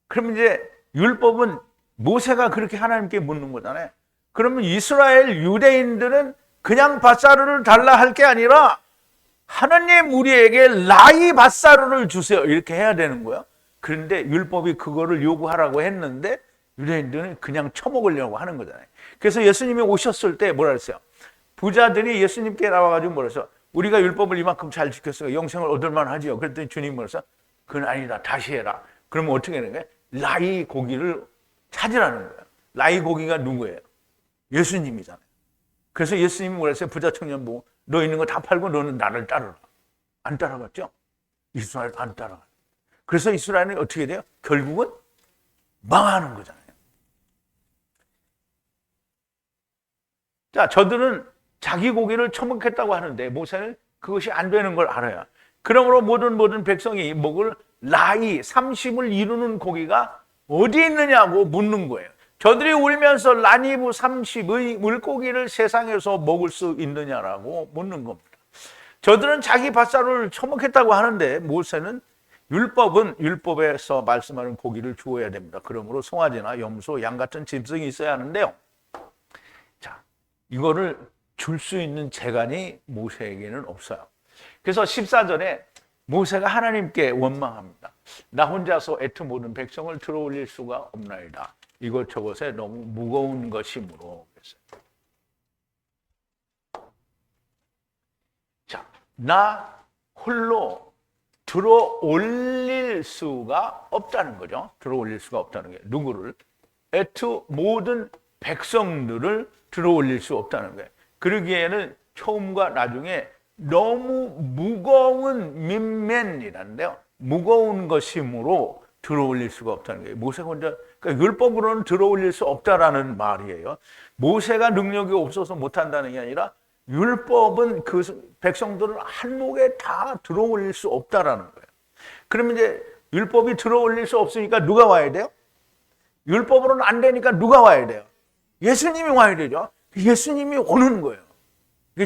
그럼 이제 율법은 모세가 그렇게 하나님께 묻는 거잖아요. 그러면 이스라엘 유대인들은 그냥 밧사르를 달라 할 게 아니라 하나님 우리에게 라이 밧사르를 주세요. 이렇게 해야 되는 거예요. 그런데 율법이 그거를 요구하라고 했는데 유대인들은 그냥 처먹으려고 하는 거잖아요. 그래서 예수님이 오셨을 때 뭐라 그랬어요? 부자들이 예수님께 나와가지고 뭐라 했어요? 우리가 율법을 이만큼 잘 지켰으니까 영생을 얻을 만하지요. 그랬더니 주님이 뭐라 했어요? 그건 아니다. 다시 해라. 그러면 어떻게 하는 거예요? 라이 고기를 찾으라는 거예요. 라이 고기가 누구예요? 예수님이잖아요. 그래서 예수님이 뭐라 했어요? 부자 청년 보고 너 있는 거 다 팔고 너는 나를 따르라. 안 따라갔죠? 이스라엘 안 따라가. 그래서 이스라엘은 어떻게 돼요? 결국은 망하는 거잖아요. 자, 저들은 자기 고기를 처먹겠다고 하는데 모세는 그것이 안 되는 걸 알아요. 그러므로 모든 백성이 먹을 라이 30을 이루는 고기가 어디 있느냐고 묻는 거예요. 저들이 울면서 라니브 30의 물고기를 세상에서 먹을 수 있느냐라고 묻는 겁니다. 저들은 자기 밧사르를 처먹겠다고 하는데 모세는 율법에서 말씀하는 고기를 주어야 됩니다. 그러므로 송아지나 염소, 양 같은 짐승이 있어야 하는데요. 자, 이거를 줄 수 있는 재간이 모세에게는 없어요. 그래서 14절에 모세가 하나님께 원망합니다. 나 혼자서 애트 모든 백성을 들어올릴 수가 없나이다. 이것저것에 너무 무거운 것이므로. 자, 나 홀로 들어올릴 수가 없다는 거죠. 들어올릴 수가 없다는 게 누구를? 애트 모든 백성들을 들어올릴 수 없다는 거예요. 그러기에는 처음과 나중에 너무 무거운 민면이란데요. 무거운 것이므로 들어올릴 수가 없다는 거예요. 모세가 혼자, 그러니까 율법으로는 들어올릴 수 없다라는 말이에요. 모세가 능력이 없어서 못한다는 게 아니라 율법은 그 백성들을 한몫에 다 들어올릴 수 없다라는 거예요. 그러면 이제 율법이 들어올릴 수 없으니까 누가 와야 돼요? 율법으로는 안 되니까 누가 와야 돼요? 예수님이 와야 되죠. 예수님이 오는 거예요.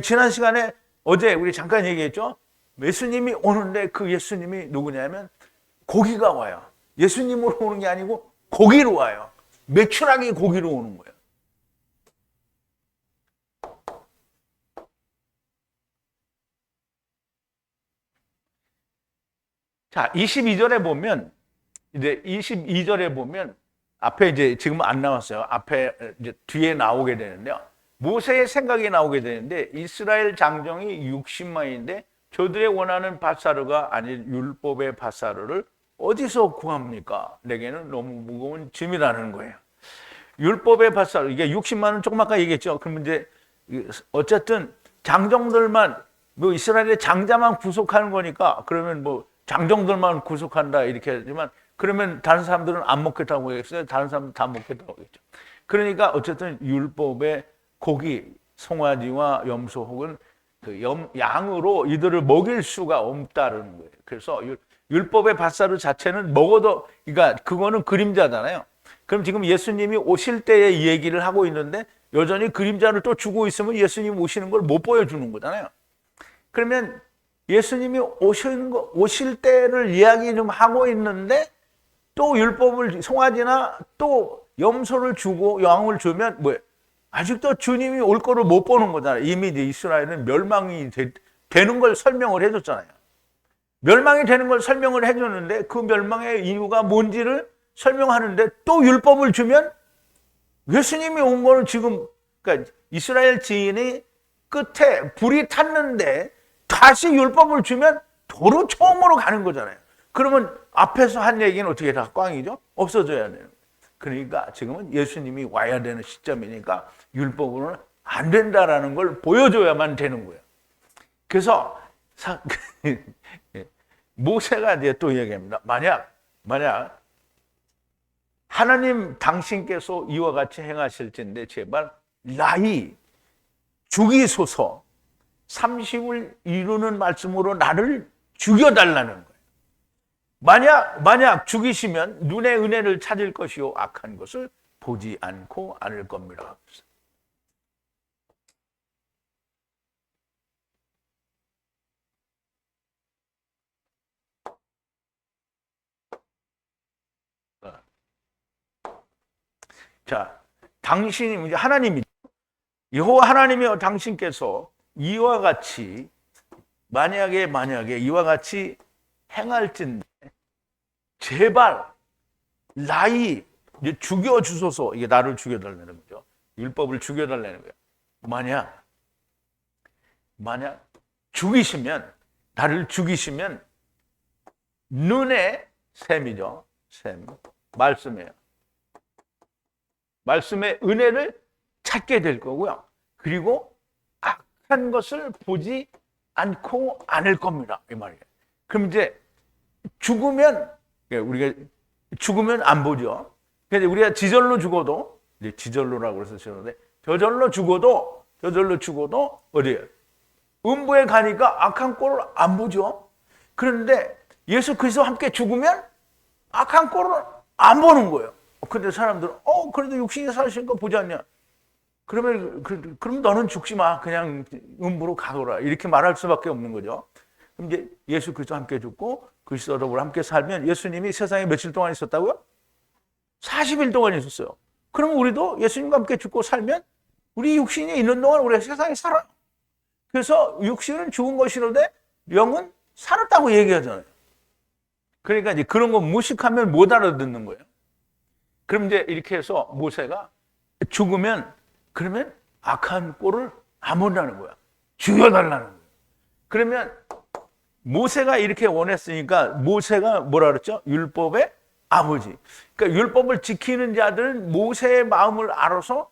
지난 시간에 어제 우리 잠깐 얘기했죠. 예수님이 오는데 그 예수님이 누구냐면 고기가 와요. 예수님으로 오는 게 아니고 고기로 와요. 매출하게 고기로 오는 거예요. 자, 22절에 보면, 이제 22절에 보면, 앞에 이제 지금 안 나왔어요. 앞에 이제 뒤에 나오게 되는데요. 모세의 생각이 나오게 되는데, 이스라엘 장정이 60만인데, 저들의 원하는 밭사르가 아닌 율법의 밭사르를 어디서 구합니까? 내게는 너무 무거운 짐이라는 거예요. 율법의 밭사르, 이게 60만은 조금 아까 얘기했죠. 그러면 이제, 어쨌든 장정들만, 뭐 이스라엘의 장자만 구속하는 거니까, 그러면 뭐, 장정들만 구속한다 이렇게 하지만 그러면 다른 사람들은 안 먹겠다고 하겠어요? 다른 사람들은 다 먹겠다고 하겠죠. 그러니까 어쨌든 율법의 고기, 송아지와 염소 혹은 그 양으로 이들을 먹일 수가 없다는 거예요. 그래서 율법의 밭사르 자체는 먹어도, 그러니까 그거는 그림자잖아요. 그럼 지금 예수님이 오실 때의 얘기를 하고 있는데 여전히 그림자를 또 주고 있으면 예수님 오시는 걸 못 보여주는 거잖아요. 그러면 예수님이 오실 때를 이야기 좀 하고 있는데 또 율법을 송아지나 또 염소를 주고 양을 주면 뭐예요? 아직도 주님이 올 거를 못 보는 거잖아요. 이미 이스라엘은 멸망이 되는 걸 설명을 해줬잖아요. 멸망이 되는 걸 설명을 해줬는데 그 멸망의 이유가 뭔지를 설명하는데 또 율법을 주면 예수님이 온 거는 지금, 그러니까 이스라엘 지인이 끝에 불이 탔는데 다시 율법을 주면 도로 처음으로 가는 거잖아요. 그러면 앞에서 한 얘기는 어떻게 다 꽝이죠? 없어져야 돼요. 그러니까 지금은 예수님이 와야 되는 시점이니까 율법으로는 안 된다라는 걸 보여줘야만 되는 거예요. 그래서 모세가 이제 또 얘기합니다. 만약 하나님 당신께서 이와 같이 행하실진데 제발 나이 죽이소서 30을 이루는 말씀으로 나를 죽여달라는 거예요. 만약 죽이시면 눈의 은혜를 찾을 것이요 악한 것을 보지 않고 않을 겁니다. 자, 당신이 이제 하나님이 여호와 하나님이여 당신께서 이와 같이 만약에 이와 같이 행할진데 제발 나이 죽여 주소서. 이게 나를 죽여달라는 거죠. 율법을 죽여달라는 거예요. 만약 죽이시면 나를 죽이시면 눈의 샘이죠. 샘 말씀이에요. 말씀의 은혜를 찾게 될 거고요. 그리고 악한 것을 보지 않고 않을 겁니다. 이 말이에요. 그럼 이제 우리가 죽으면 안 보죠. 근데 우리가 지절로 죽어도, 이제 지절로라고 해서 쓰는데 저절로 죽어도 어디에요? 음부에 가니까 악한 꼴을 안 보죠. 그런데 예수 그리스도와 함께 죽으면 악한 꼴을 안 보는 거예요. 근데 사람들은 그래도 육신이 사시니까 보지 않냐? 그럼 너는 죽지 마. 그냥 음부로 가거라. 이렇게 말할 수밖에 없는 거죠. 그럼 이제 예수 그리스도와 함께 죽고 그리스도와 함께 살면 예수님이 세상에 며칠 동안 있었다고요? 40일 동안 있었어요. 그럼 우리도 예수님과 함께 죽고 살면 우리 육신이 있는 동안 우리가 세상에 살아요. 그래서 육신은 죽은 것이로되 영은 살았다고 얘기하잖아요. 그러니까 이제 그런 거 무식하면 못 알아듣는 거예요. 그럼 이제 이렇게 해서 모세가 죽으면 그러면 악한 꼴을 안 본다는 거야. 죽여달라는 거야. 그러면 모세가 이렇게 원했으니까 모세가 뭐라 그랬죠? 율법의 아버지. 그러니까 율법을 지키는 자들은 모세의 마음을 알아서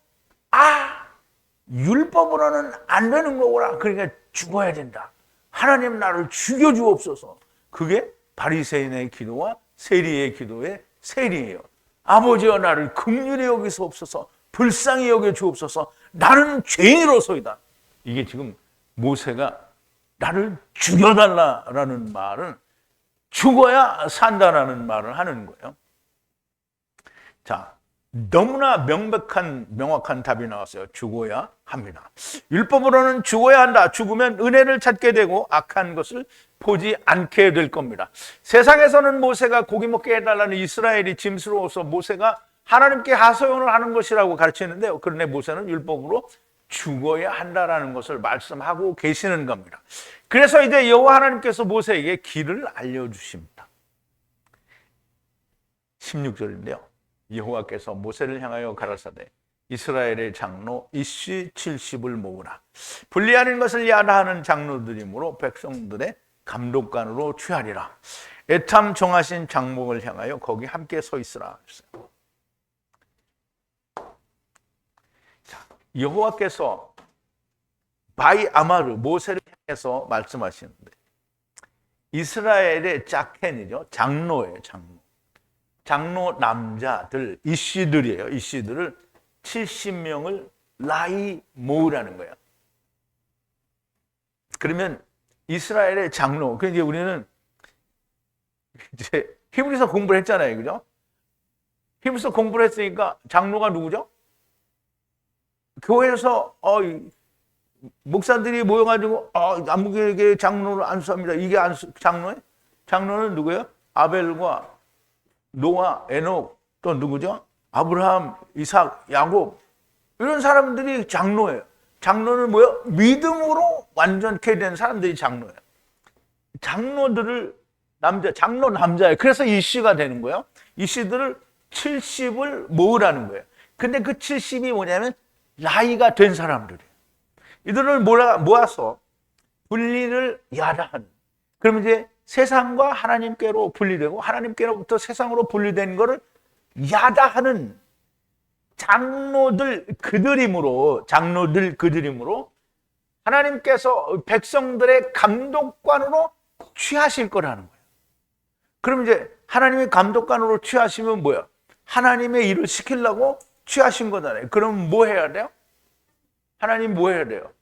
율법으로는 안 되는 거구나. 그러니까 죽어야 된다. 하나님 나를 죽여주옵소서. 그게 바리새인의 기도와 세리의 기도의 세리예요. 아버지여 나를 긍휼히 여기소서 불쌍히 여겨 주옵소서 나는 죄인으로소이다. 이게 지금 모세가 나를 죽여달라라는 말은 죽어야 산다라는 말을 하는 거예요. 자, 너무나 명확한 답이 나왔어요. 죽어야 합니다. 율법으로는 죽어야 한다. 죽으면 은혜를 찾게 되고 악한 것을 보지 않게 될 겁니다. 세상에서는 모세가 고기 먹게 해달라는 이스라엘이 짐스러워서 모세가 하나님께 하소연을 하는 것이라고 가르치는데요. 그런데 모세는 율법으로 죽어야 한다라는 것을 말씀하고 계시는 겁니다. 그래서 이제 여호와 하나님께서 모세에게 길을 알려주십니다. 16절인데요. 여호와께서 모세를 향하여 가라사대 이스라엘의 장로 이씨 70을 모으라. 분리하는 것을 야다하는 장로들이므로 백성들의 감독관으로 취하리라. 애탐 정하신 장목을 향하여 거기 함께 서 있으라. 여호와께서 바이 아마르 모세를 향해서 말씀하시는데 이스라엘의 짝헨이죠. 장로예요. 장로 남자들 이씨들이에요. 이씨들을 70명을 라이 모으라는 거예요. 그러면 이스라엘의 장로, 그러니까 우리는 이제 히브리서 공부를 했잖아요. 그죠? 히브리서 공부를 했으니까 장로가 누구죠? 교회에서 목사들이 모여가지고 남북에게 장로를 안수합니다. 이게 장로예요? 장로는 누구예요? 아벨과 노아, 에녹, 또 누구죠? 아브라함, 이삭, 야곱 이런 사람들이 장로예요. 장로는 뭐예요? 믿음으로 완전케 된 사람들이 장로예요. 장로들을 장로 남자예요. 그래서 이씨가 되는 거예요. 이씨들을 70을 모으라는 거예요. 근데 그 70이 뭐냐면 나이가 된 사람들이에요. 이들을 모아서 분리를 야다하는. 그러면 이제 세상과 하나님께로 분리되고 하나님께로부터 세상으로 분리된 거를 야다하는 장로들 그들이므로 하나님께서 백성들의 감독관으로 취하실 거라는 거예요. 그럼 이제 하나님의 감독관으로 취하시면 뭐야? 하나님의 일을 시키려고 취하신 거잖아요. 그럼 뭐 해야 돼요? 하나님 뭐 해야 돼요?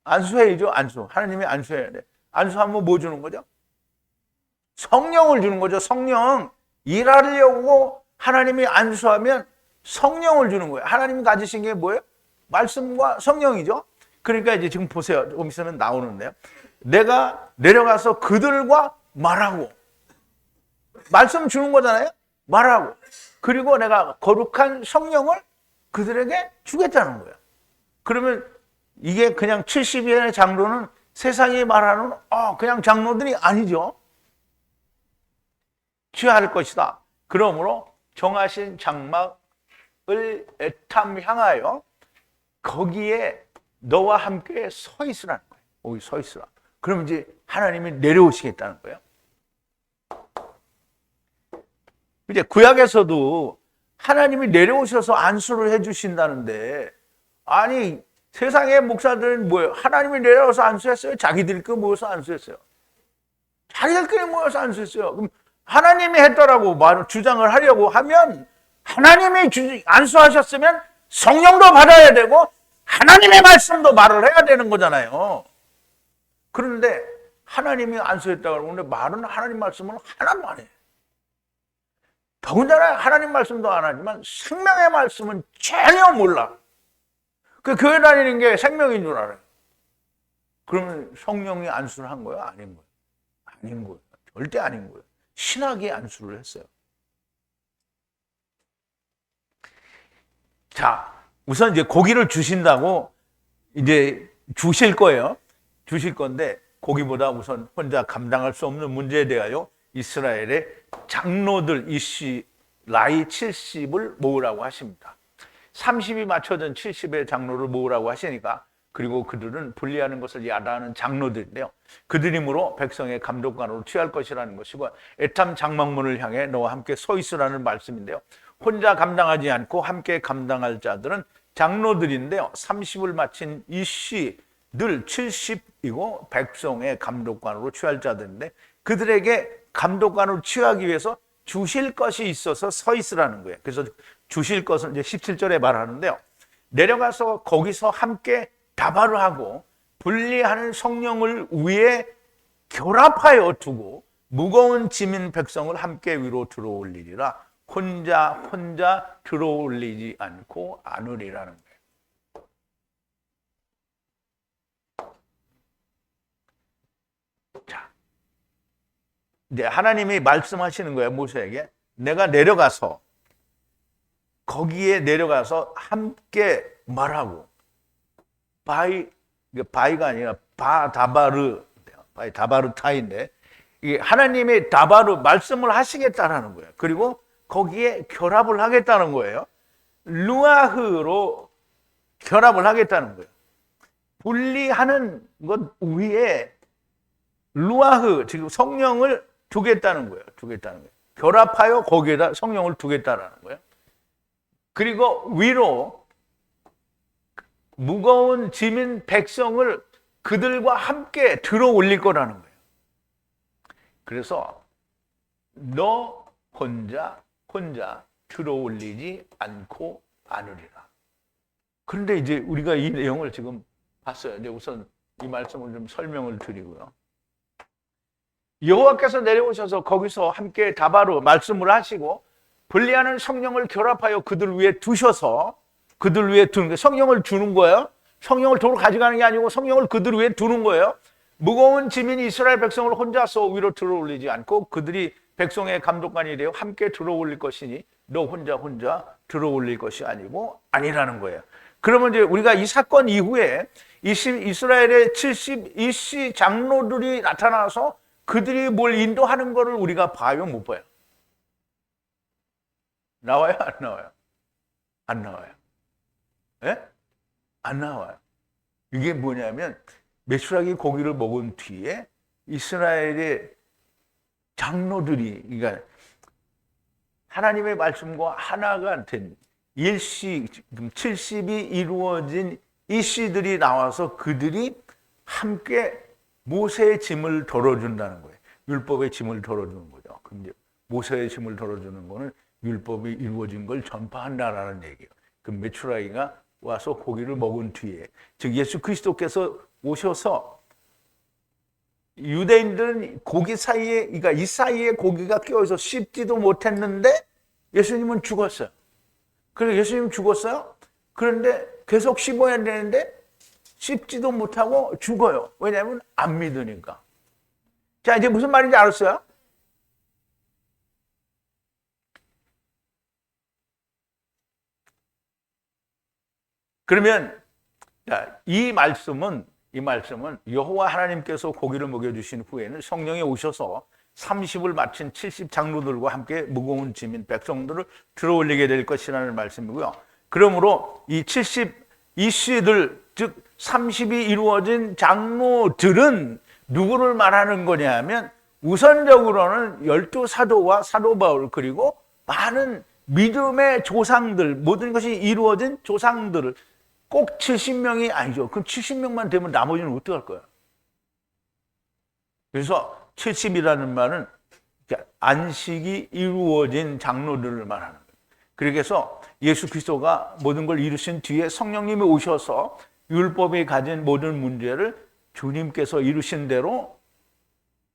안수해야죠. 안수. 하나님이 안수해야 돼. 안수하면 뭐 주는 거죠? 성령을 주는 거죠. 성령. 일하려고 하나님이 안수하면 성령을 주는 거예요. 하나님이 가지신 게 뭐예요? 말씀과 성령이죠. 그러니까 이제 지금 보세요. 좀 있으면 나오는데요. 내가 내려가서 그들과 말하고 말씀 주는 거잖아요. 말하고 그리고 내가 거룩한 성령을 그들에게 주겠다는 거예요. 그러면 이게 그냥 70인의 장로는 세상이 말하는 그냥 장로들이 아니죠. 취할 것이다. 그러므로 정하신 장막을 애탐 향하여 거기에 너와 함께 서 있으라는 거예요. 거기 서 있으라. 그럼 이제 하나님이 내려오시겠다는 거예요. 이제 구약에서도 하나님이 내려오셔서 안수를 해주신다는데 아니 세상의 목사들은 뭐예요? 하나님이 내려와서 안수했어요? 자기들끼리 모여서 안수했어요? 자기들끼리 모여서 안수했어요. 그럼 하나님이 했더라고 주장을 하려고 하면 하나님이 안수하셨으면 성령도 받아야 되고 하나님의 말씀도 말을 해야 되는 거잖아요. 그런데 하나님이 안수했다고 그러는데 말은 하나님 말씀은 하나도 안 해. 더군다나 하나님 말씀도 안 하지만 생명의 말씀은 전혀 몰라. 그 교회 다니는 게 생명인 줄 알아요. 그러면 성령이 안수를 한 거예요? 아닌 거예요? 아닌 거예요. 절대 아닌 거예요. 신학이 안수를 했어요. 자, 우선 이제 고기를 주신다고 이제 주실 거예요. 주실 건데 고기보다 우선 혼자 감당할 수 없는 문제에 대하여 이스라엘의 장로들 이씨 라이 70을 모으라고 하십니다. 30이 맞춰진 70의 장로를 모으라고 하시니까 그리고 그들은 분리하는 것을 야다하는 장로들인데요. 그들이므로 백성의 감독관으로 취할 것이라는 것이고 애탐 장막문을 향해 너와 함께 서 있으라는 말씀인데요. 혼자 감당하지 않고 함께 감당할 자들은 장로들인데요. 30을 마친 이씨 늘 70이고 백성의 감독관으로 취할 자들인데 그들에게 감독관으로 취하기 위해서 주실 것이 있어서 서 있으라는 거예요. 그래서 주실 것은 이제 17절에 말하는데요. 내려가서 거기서 함께 다발을 하고 분리하는 성령을 위에 결합하여 두고 무거운 짐인 백성을 함께 위로 들어올리리라. 혼자 들어올리지 않고 안으리라는 거예요. 자, 이제 하나님이 말씀하시는 거예요, 모세에게. 내가 내려가서 거기에 내려가서 함께 말하고 바이가 아니라 다바르타인데 이게 하나님의 다바르 말씀을 하시겠다라는 거예요. 그리고 거기에 결합을 하겠다는 거예요. 루아흐로 결합을 하겠다는 거예요. 분리하는 것 위에 루아흐, 지금 성령을 두겠다는 거예요. 결합하여 거기에다 성령을 두겠다라는 거예요. 그리고 위로 무거운 짐인 백성을 그들과 함께 들어 올릴 거라는 거예요. 그래서 너 혼자 들어 올리지 않고 안으리라. 그런데 이제 우리가 이 내용을 지금 봤어요. 이제 우선 이 말씀을 좀 설명을 드리고요. 여호와께서 내려오셔서 거기서 함께 다바로 말씀을 하시고 분리하는 성령을 결합하여 그들 위에 두셔서 그들 위에 두는 거예요. 성령을 주는 거예요. 성령을 도로 가져가는 게 아니고 성령을 그들 위에 두는 거예요. 무거운 짐인 이스라엘 백성을 혼자서 위로 들어 올리지 않고 그들이 백성의 감독관이 되어 함께 들어 올릴 것이니 너 혼자 들어 올릴 것이 아니라는 거예요. 그러면 이제 우리가 이 사건 이후에 이스라엘의 72씨 장로들이 나타나서 그들이 뭘 인도하는 것을 우리가 봐요, 못 봐요? 나와요, 안 나와요? 안 나와요. 예? 안 나와요. 이게 뭐냐면 메추라기 고기를 먹은 뒤에 이스라엘의 장로들이, 그러니까 하나님의 말씀과 하나가 된 일시, 70이 이루어진 이 씨들이 나와서 그들이 함께 모세의 짐을 덜어준다는 거예요. 율법의 짐을 덜어주는 거죠. 근데 모세의 짐을 덜어주는 거는 율법이 이루어진 걸 전파한다라는 얘기예요. 그 메추라기가 와서 고기를 먹은 뒤에, 즉 예수 그리스도께서 오셔서 유대인들은 고기 사이에, 그러니까 이 사이에 고기가 끼어서 씹지도 못했는데 예수님은 죽었어요. 그래서 예수님 죽었어요. 그런데 계속 씹어야 되는데 씹지도 못하고 죽어요. 왜냐하면 안 믿으니까. 자, 이제 무슨 말인지 알았어요? 그러면 이 말씀은 여호와 하나님께서 고기를 먹여주신 후에는 성령이 오셔서 30을 마친 70 장로들과 함께 무거운 짐인 백성들을 들어올리게 될 것이라는 말씀이고요. 그러므로 이 72씨들, 즉 30이 이루어진 장로들은 누구를 말하는 거냐면 우선적으로는 12사도와 사도 바울, 그리고 많은 믿음의 조상들, 모든 것이 이루어진 조상들을, 꼭 70명이 아니죠. 그럼 70명만 되면 나머지는 어떡할 거야? 그래서 70이라는 말은 안식이 이루어진 장로들을 말하는 거예요. 그래서 예수 그리스도가 모든 걸 이루신 뒤에 성령님이 오셔서 율법이 가진 모든 문제를 주님께서 이루신 대로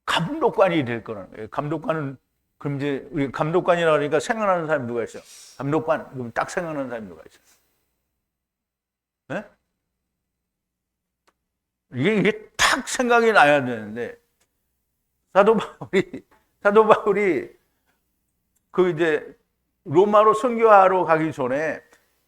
감독관이 될 거라는 거예요. 감독관은, 그럼 이제 우리 감독관이라 그러니까 생각나는 사람이 누가 있어요? 감독관, 그럼 딱 생각나는 사람이 누가 있어요? 네? 이게 탁 생각이 나야 되는데, 사도 바울이 그 이제 로마로 선교하러 가기 전에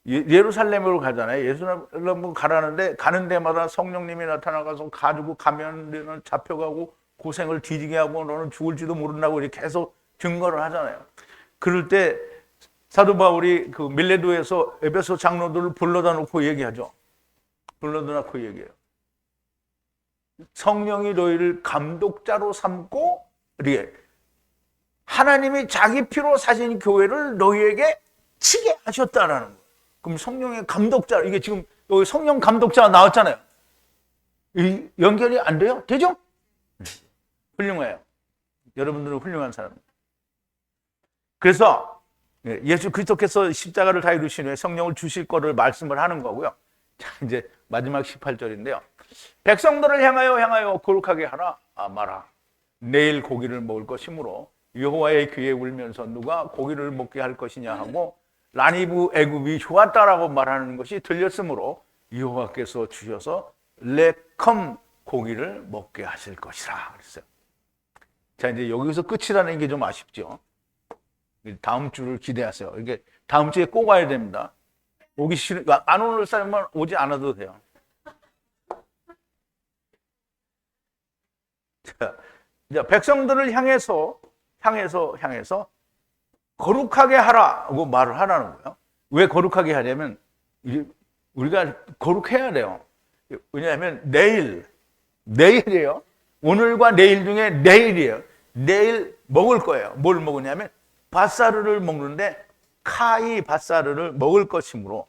예루살렘으로 가잖아요. 예루살렘으로 가라는데 가는 데마다 성령님이 나타나가서 가지고 가면 너는 잡혀가고 고생을 뒤지게 하고 너는 죽을지도 모른다고 이렇게 계속 증거를 하잖아요. 그럴 때 사도 바울이 그 밀레도에서 에베소 장로들을 불러다 놓고 얘기하죠. 불러다 놓고 얘기해요. 성령이 너희를 감독자로 삼고 이렇게 하나님이 자기 피로 사신 교회를 너희에게 치게 하셨다라는 거예요. 그럼 성령의 감독자, 이게 지금 여기 성령 감독자가 나왔잖아요. 연결이 안 돼요? 되죠? 훌륭해요. 여러분들은 훌륭한 사람. 그래서 예수 그리스도께서 십자가를 다 이루신 후에 성령을 주실 거를 말씀을 하는 거고요. 자, 이제 마지막 18절인데요. 백성들을 향하여 거룩하게 하라 마라. 내일 고기를 먹을 것이므로 여호와의 귀에 울면서 누가 고기를 먹게 할 것이냐 하고 라니브 애굽이 좋았다라고 말하는 것이 들렸으므로 여호와께서 주셔서 레컴 고기를 먹게 하실 것이라 그랬어요. 자, 이제 여기서 끝이라는 게 좀 아쉽죠. 다음 주를 기대하세요. 이게 다음 주에 꼭 와야 됩니다. 오기 싫은, 안 오는 사람만 오지 않아도 돼요. 자, 백성들을 향해서 거룩하게 하라고 말을 하라는 거예요. 왜 거룩하게 하냐면 우리가 거룩해야 돼요. 왜냐하면 내일이에요. 오늘과 내일 중에 내일이에요. 내일 먹을 거예요. 뭘 먹으냐면 밧사르를 먹는데 카이 밧사르를 먹을 것이므로.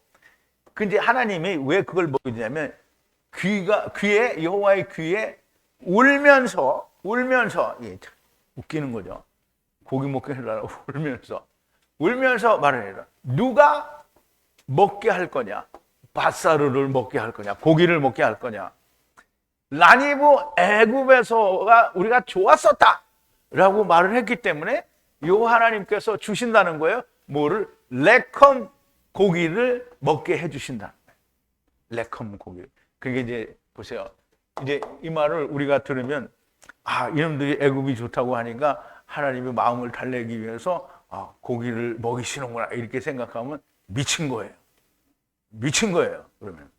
근데 하나님이 왜 그걸 먹이냐면 귀에 여호와의 귀에 울면서 웃기는 거죠. 고기 먹게 해달라고 울면서 말을 해라. 누가 먹게 할 거냐? 밧사르를 먹게 할 거냐? 고기를 먹게 할 거냐? 라니브 애굽에서가 우리가 좋았었다라고 말을 했기 때문에 요 하나님께서 주신다는 거예요. 뭐를? 레컴 고기를 먹게 해주신다는 거예요. 레컴 고기. 그게 이제 보세요. 이제 이 말을 우리가 들으면 이놈들이 애굽이 좋다고 하니까 하나님의 마음을 달래기 위해서 고기를 먹이시는구나 이렇게 생각하면 미친 거예요. 그러면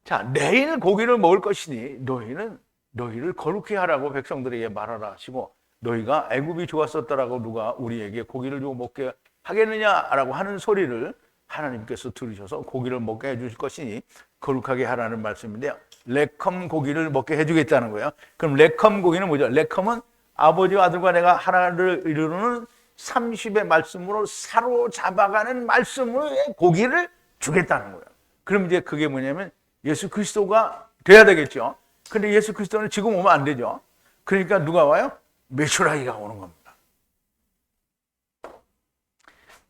자, 내일 고기를 먹을 것이니 너희를 거룩히 하라고 백성들에게 말하라 하시고 너희가 애굽이 좋았었더라고 누가 우리에게 고기를 주고 먹게 하겠느냐라고 하는 소리를 하나님께서 들으셔서 고기를 먹게 해주실 것이니 거룩하게 하라는 말씀인데요. 레컴 고기를 먹게 해주겠다는 거예요. 그럼 레컴 고기는 뭐죠? 레컴은 아버지와 아들과 내가 하나를 이루는 30의 말씀으로 사로잡아가는 말씀으로의 고기를 주겠다는 거예요. 그럼 이제 그게 뭐냐면 예수 그리스도가 돼야 되겠죠. 근데 예수 그리스도는 지금 오면 안 되죠. 그러니까 누가 와요? 메시아가 오는 겁니다.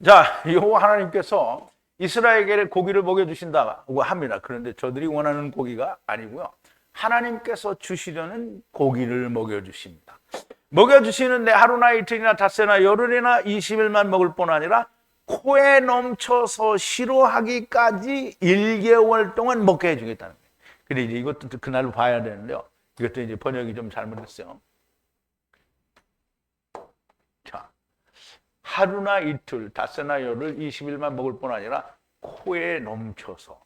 자, 여호와 하나님께서 이스라엘에게 고기를 먹여주신다고 합니다. 그런데 저들이 원하는 고기가 아니고요. 하나님께서 주시려는 고기를 먹여주십니다. 먹여주시는데 하루나 이틀이나 닷새나 열흘이나 20일만 먹을 뿐 아니라 코에 넘쳐서 싫어하기까지 1개월 동안 먹게 해주겠다는 거예요. 근데 이제 이것도 그날로 봐야 되는데요. 이것도 이제 번역이 좀 잘못됐어요. 자, 하루나 이틀, 닷새나 열흘, 20일만 먹을 뿐 아니라 코에 넘쳐서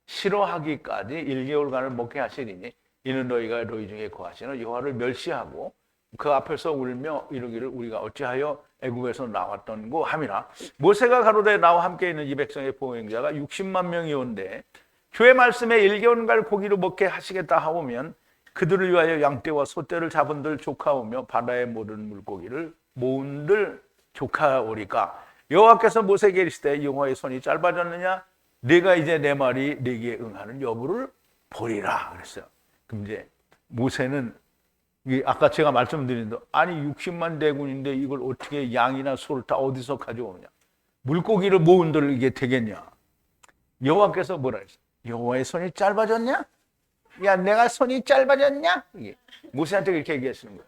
싫어하기까지 1개월간을 먹게 하시리니 이는 너희가 너희 중에 거하시는 여호와를 멸시하고 그 앞에서 울며 이르기를 우리가 어찌하여 애굽에서 나왔던고 함이라. 모세가 가로되 나와 함께 있는 이 백성의 보행자가 60만 명이온데 주의 말씀에 1개월간 고기를 먹게 하시겠다 하오면 그들을 위하여 양떼와 소떼를 잡은들 조카오며 바다의 모든 물고기를 모은들 조카오리까. 여호와께서 모세에게 이르시되 여호와의 손이 짧아졌느냐? 네가 이제 내 말이 네게 응하는 여부를 보리라 그랬어요. 그럼 이제 모세는 아까 제가 말씀드린 대로 아니 60만 대군인데 이걸 어떻게 양이나 소를 다 어디서 가져오느냐? 물고기를 모은들 이게 되겠냐? 여호와께서 뭐라 했어요? 여호와의 손이 짧아졌냐? 야, 내가 손이 짧아졌냐? 이게 모세한테 그렇게 얘기하시는 거예요.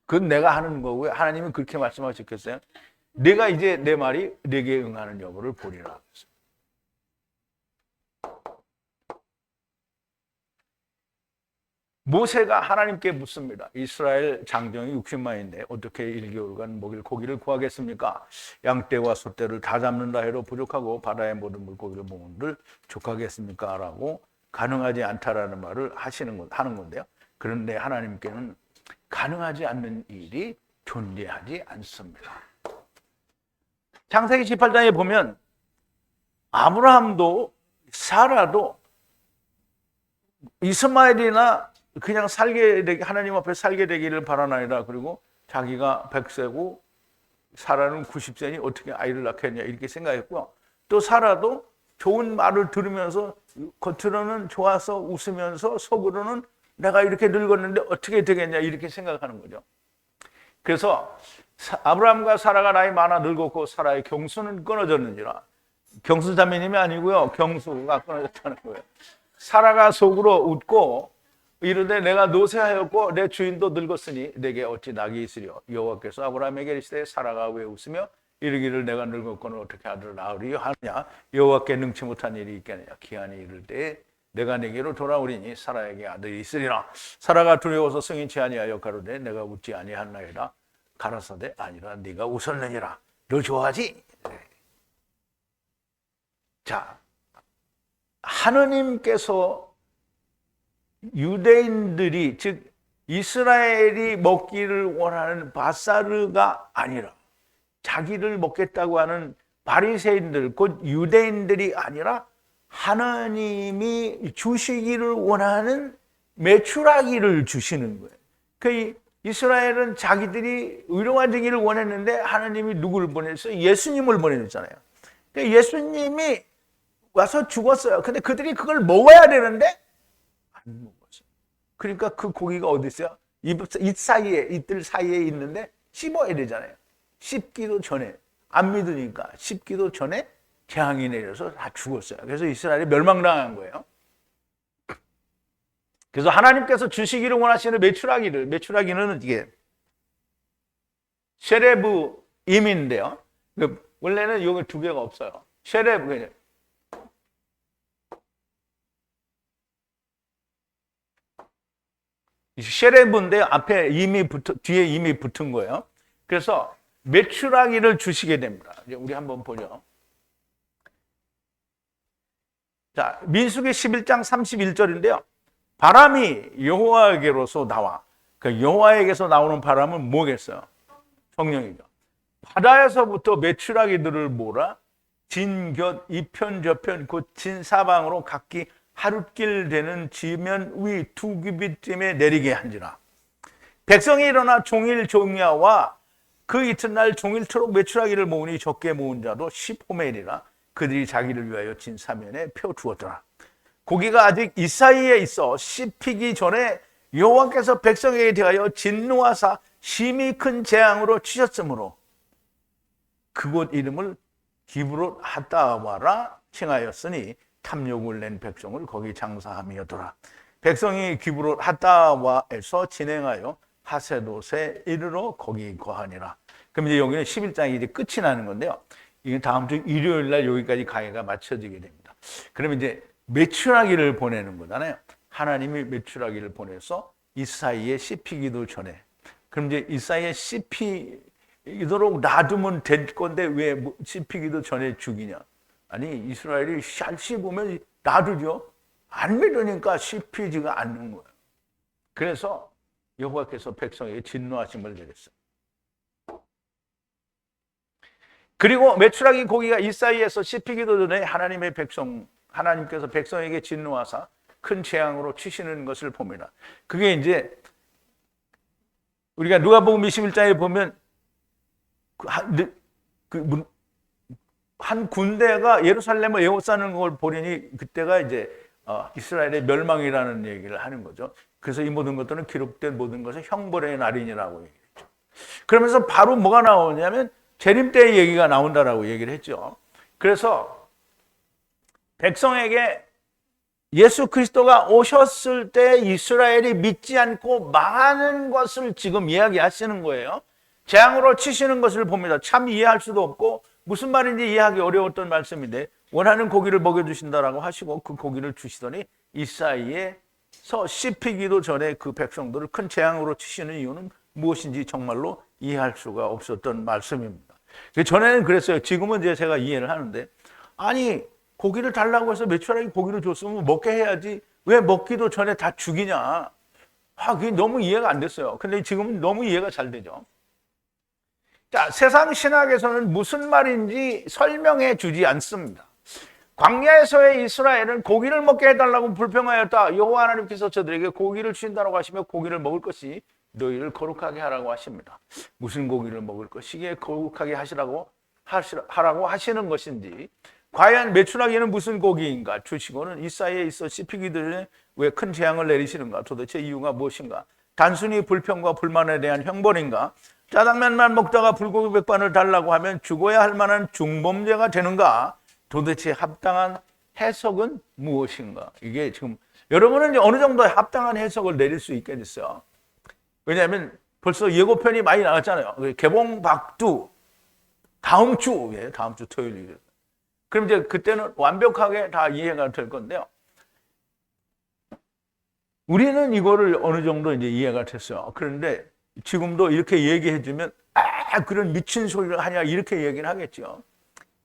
그건 내가 하는 거고요. 하나님은 그렇게 말씀하셨겠어요? 내가 이제 내 말이 네게 응하는 여부를 보리라. 모세가 하나님께 묻습니다. 이스라엘 장정이 60만인데 어떻게 1개월간 먹일 고기를 구하겠습니까? 양떼와 소떼를 다 잡는다 해도 부족하고 바다의 모든 물고기를 모은들 족하겠습니까? 라고 가능하지 않다라는 말을 하는 건데요. 그런데 하나님께는 가능하지 않는 일이 존재하지 않습니다. 창세기 18장에 보면 아브라함도 사라도 이스마엘이나 그냥 하나님 앞에 살게 되기를 바라나이다. 그리고 자기가 100세고 사라는 90세니 어떻게 아이를 낳겠냐 이렇게 생각했고요. 또 사라도 좋은 말을 들으면서 겉으로는 좋아서 웃으면서 속으로는 내가 이렇게 늙었는데 어떻게 되겠냐 이렇게 생각하는 거죠. 그래서 아브라함과 사라가 나이 많아 늙었고 사라의 경수는 끊어졌는지라. 경수 자매님이 아니고요, 경수가 끊어졌다는 거예요. 사라가 속으로 웃고 이르되 내가 노쇠하였고 내 주인도 늙었으니 내게 어찌 낙이 있으리요. 여호와께서 아브라함에게 이르시되 사라가 왜 웃으며 이르기를 내가 늙었거늘 어떻게 아들을 낳으리요 하느냐. 여호와께 능치 못한 일이 있겠느냐. 기한이 이를 때에 내가 내게로 돌아오리니 사라에게 아들이 있으리라. 사라가 두려워서 승인치 아니하여 가로되 내가 웃지 아니하나이다. 가라사대 아니라 네가 웃었느니라. 너 좋아하지? 자, 하느님께서 유대인들이 즉 이스라엘이 먹기를 원하는 바사르가 아니라 자기를 먹겠다고 하는 바리새인들 곧 유대인들이 아니라 하나님이 주시기를 원하는 메추라기를 주시는 거예요. 그 이스라엘은 자기들이 의로워지기를 원했는데 하나님이 누구를 보냈어요? 예수님을 보내줬잖아요. 예수님이 와서 죽었어요. 근데 그들이 그걸 먹어야 되는데 안 먹었어요. 그러니까 그 고기가 어디 있어요? 이 사이에, 이들 사이에 있는데 씹어야 되잖아요. 씹기도 전에, 안 믿으니까 씹기도 전에 재앙이 내려서 다 죽었어요. 그래서 이스라엘이 멸망당한 거예요. 그래서 하나님께서 주시기를 원하시는 메추라기는 이게 쉐레브 임인데요. 원래는 여기 두 개가 없어요. 쉐레브, 쉐레브인데 앞에 뒤에 이미 붙은 거예요. 그래서 메추라기를 주시게 됩니다. 이제 우리 한번 보죠. 자, 민수기 11장 31절인데요. 바람이 여호와에게로서 나와. 그 여호와에게서 나오는 바람은 뭐겠어요? 성령이죠. 바다에서부터 메추라기들을 몰아 진곁 이편 저편 곧 진사방으로 각기 하룻길 되는 지면 위 두 규빗쯤에 내리게 한지라. 백성이 일어나 종일 종야와 그 이튿날 종일토록 메추라기를 모으니 적게 모은 자도 10호멜이라. 그들이 자기를 위하여 진사면에 펴두었더라. 고기가 아직 이 사이에 있어 씹히기 전에 여호와께서 백성에게 대하여 진노하사 심히 큰 재앙으로 치셨으므로 그곳 이름을 기브롯 핫다와라 칭하였으니 탐욕을 낸 백성을 거기 장사함이었더라. 백성이 기브롯 핫다와에서 진행하여 하세도세 이르러 거기 거하니라. 그럼 이제 여기는 11장이 이제 끝이 나는 건데요. 이게 다음 주 일요일 날 여기까지 강의가 마쳐지게 됩니다. 그러면 이제 메추라기를 보내는 거잖아요. 하나님이 메추라기를 보내서 이 사이에 씹히기도 전에. 그럼 이제 이 사이에 씹히도록 놔두면 될 건데 왜 씹히기도 전에 죽이냐? 아니, 이스라엘이 씹으면 놔두죠. 안 믿으니까 씹히지가 않는 거예요. 그래서 여호와께서 백성에게 진노하심을 내렸어요. 그리고 메추라기 고기가 이 사이에서 씹히기도 전에 하나님께서 백성에게 진노하사 큰 재앙으로 치시는 것을 봅니다. 그게 이제 우리가 누가복음 21장에 보면 한 군대가 예루살렘을 에워싸는 걸 보니 그때가 이제 이스라엘의 멸망이라는 얘기를 하는 거죠. 그래서 이 모든 것들은 기록된 모든 것은 형벌의 날이니라고 얘기했죠. 그러면서 바로 뭐가 나오냐면 재림 때의 얘기가 나온다라고 얘기를 했죠. 그래서 백성에게 예수 그리스도가 오셨을 때 이스라엘이 믿지 않고 망하는 것을 지금 이야기하시는 거예요. 재앙으로 치시는 것을 봅니다. 참 이해할 수도 없고 무슨 말인지 이해하기 어려웠던 말씀인데 원하는 고기를 먹여주신다라고 하시고 그 고기를 주시더니 이 사이에서 씹히기도 전에 그 백성들을 큰 재앙으로 치시는 이유는 무엇인지 정말로 이해할 수가 없었던 말씀입니다. 전에는 그랬어요. 지금은 이제 제가 이해를 하는데 아니 고기를 달라고 해서 메추라기 고기를 줬으면 먹게 해야지 왜 먹기도 전에 다 죽이냐. 그게 너무 이해가 안 됐어요. 근데 지금은 너무 이해가 잘 되죠. 자, 세상 신학에서는 무슨 말인지 설명해 주지 않습니다. 광야에서의 이스라엘은 고기를 먹게 해달라고 불평하였다. 여호와 하나님께서 저들에게 고기를 주신다고 하시며 고기를 먹을 것이 너희를 거룩하게 하라고 하십니다. 무슨 고기를 먹을 것이기에 거룩하게 하라고 하시는 것인지 과연 메추라기는 무슨 고기인가? 주시고는 이 사이에 있어 씹히기들에 왜 큰 재앙을 내리시는가? 도대체 이유가 무엇인가? 단순히 불평과 불만에 대한 형벌인가? 짜장면만 먹다가 불고기 백반을 달라고 하면 죽어야 할 만한 중범죄가 되는가? 도대체 합당한 해석은 무엇인가? 이게 지금 여러분은 어느 정도 합당한 해석을 내릴 수 있겠어요. 왜냐하면 벌써 예고편이 많이 나왔잖아요. 개봉 박두 다음 주 토요일. 그럼 이제 그때는 완벽하게 다 이해가 될 건데요. 우리는 이거를 어느 정도 이제 이해가 됐어요. 그런데 지금도 이렇게 얘기해주면 그런 미친 소리를 하냐 이렇게 얘기를 하겠죠.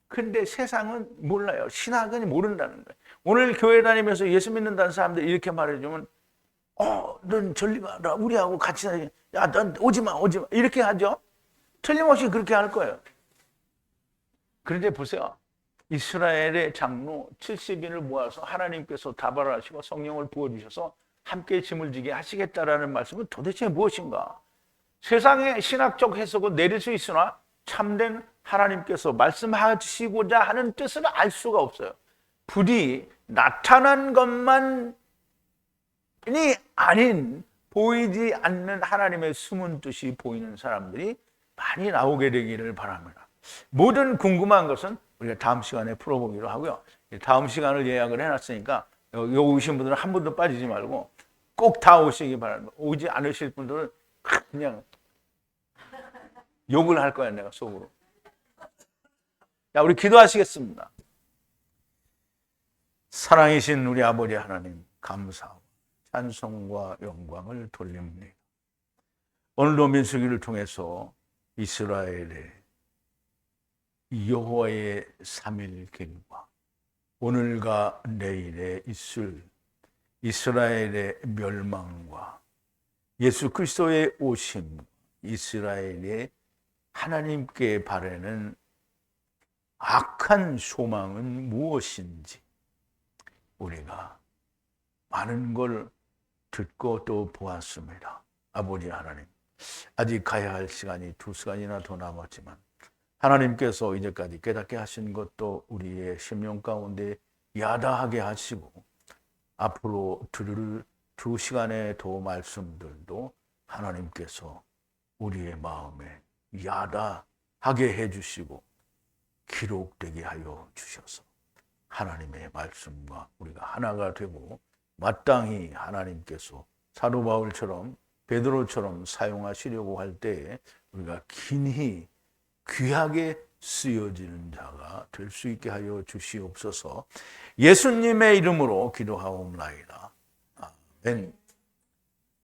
근데 세상은 몰라요. 신학은 모른다는 거예요. 오늘 교회 다니면서 예수 믿는다는 사람들 이렇게 말해주면 넌 저리 가라. 우리하고 같이 다니. 야, 넌 오지 마. 이렇게 하죠. 틀림없이 그렇게 할 거예요. 그런데 보세요. 이스라엘의 장로 70인을 모아서 하나님께서 다발을 하시고 성령을 부어주셔서 함께 짐을 지게 하시겠다라는 말씀은 도대체 무엇인가? 세상의 신학적 해석은 내릴 수 있으나 참된 하나님께서 말씀하시고자 하는 뜻을 알 수가 없어요. 부디 나타난 것만이 아닌 보이지 않는 하나님의 숨은 뜻이 보이는 사람들이 많이 나오게 되기를 바랍니다. 모든 궁금한 것은 우리가 다음 시간에 풀어보기로 하고요. 다음 시간을 예약을 해놨으니까 여기 오신 분들은 한 분도 빠지지 말고 꼭 다 오시기 바랍니다. 오지 않으실 분들은 그냥 욕을 할 거야, 내가 속으로. 자, 우리 기도하시겠습니다. 사랑이신 우리 아버지 하나님, 감사하고 찬송과 영광을 돌립니다. 오늘도 민수기를 통해서 이스라엘의 여호와의 3일 길과 오늘과 내일에 있을 이스라엘의 멸망과 예수 그리스도의 오심, 이스라엘의 하나님께 바라는 악한 소망은 무엇인지 우리가 많은 걸 듣고 또 보았습니다. 아버지 하나님, 아직 가야 할 시간이 2시간이나 더 남았지만 하나님께서 이제까지 깨닫게 하신 것도 우리의 심령 가운데 야다하게 하시고 앞으로 들을 2시간의 더 말씀들도 하나님께서 우리의 마음에 야다하게 해주시고 기록되게 하여 주셔서 하나님의 말씀과 우리가 하나가 되고 마땅히 하나님께서 사도 바울처럼 베드로처럼 사용하시려고 할 때에 우리가 긴히 귀하게 쓰여지는 자가 될 수 있게 하여 주시옵소서. 예수님의 이름으로 기도하옵나이다. 아멘.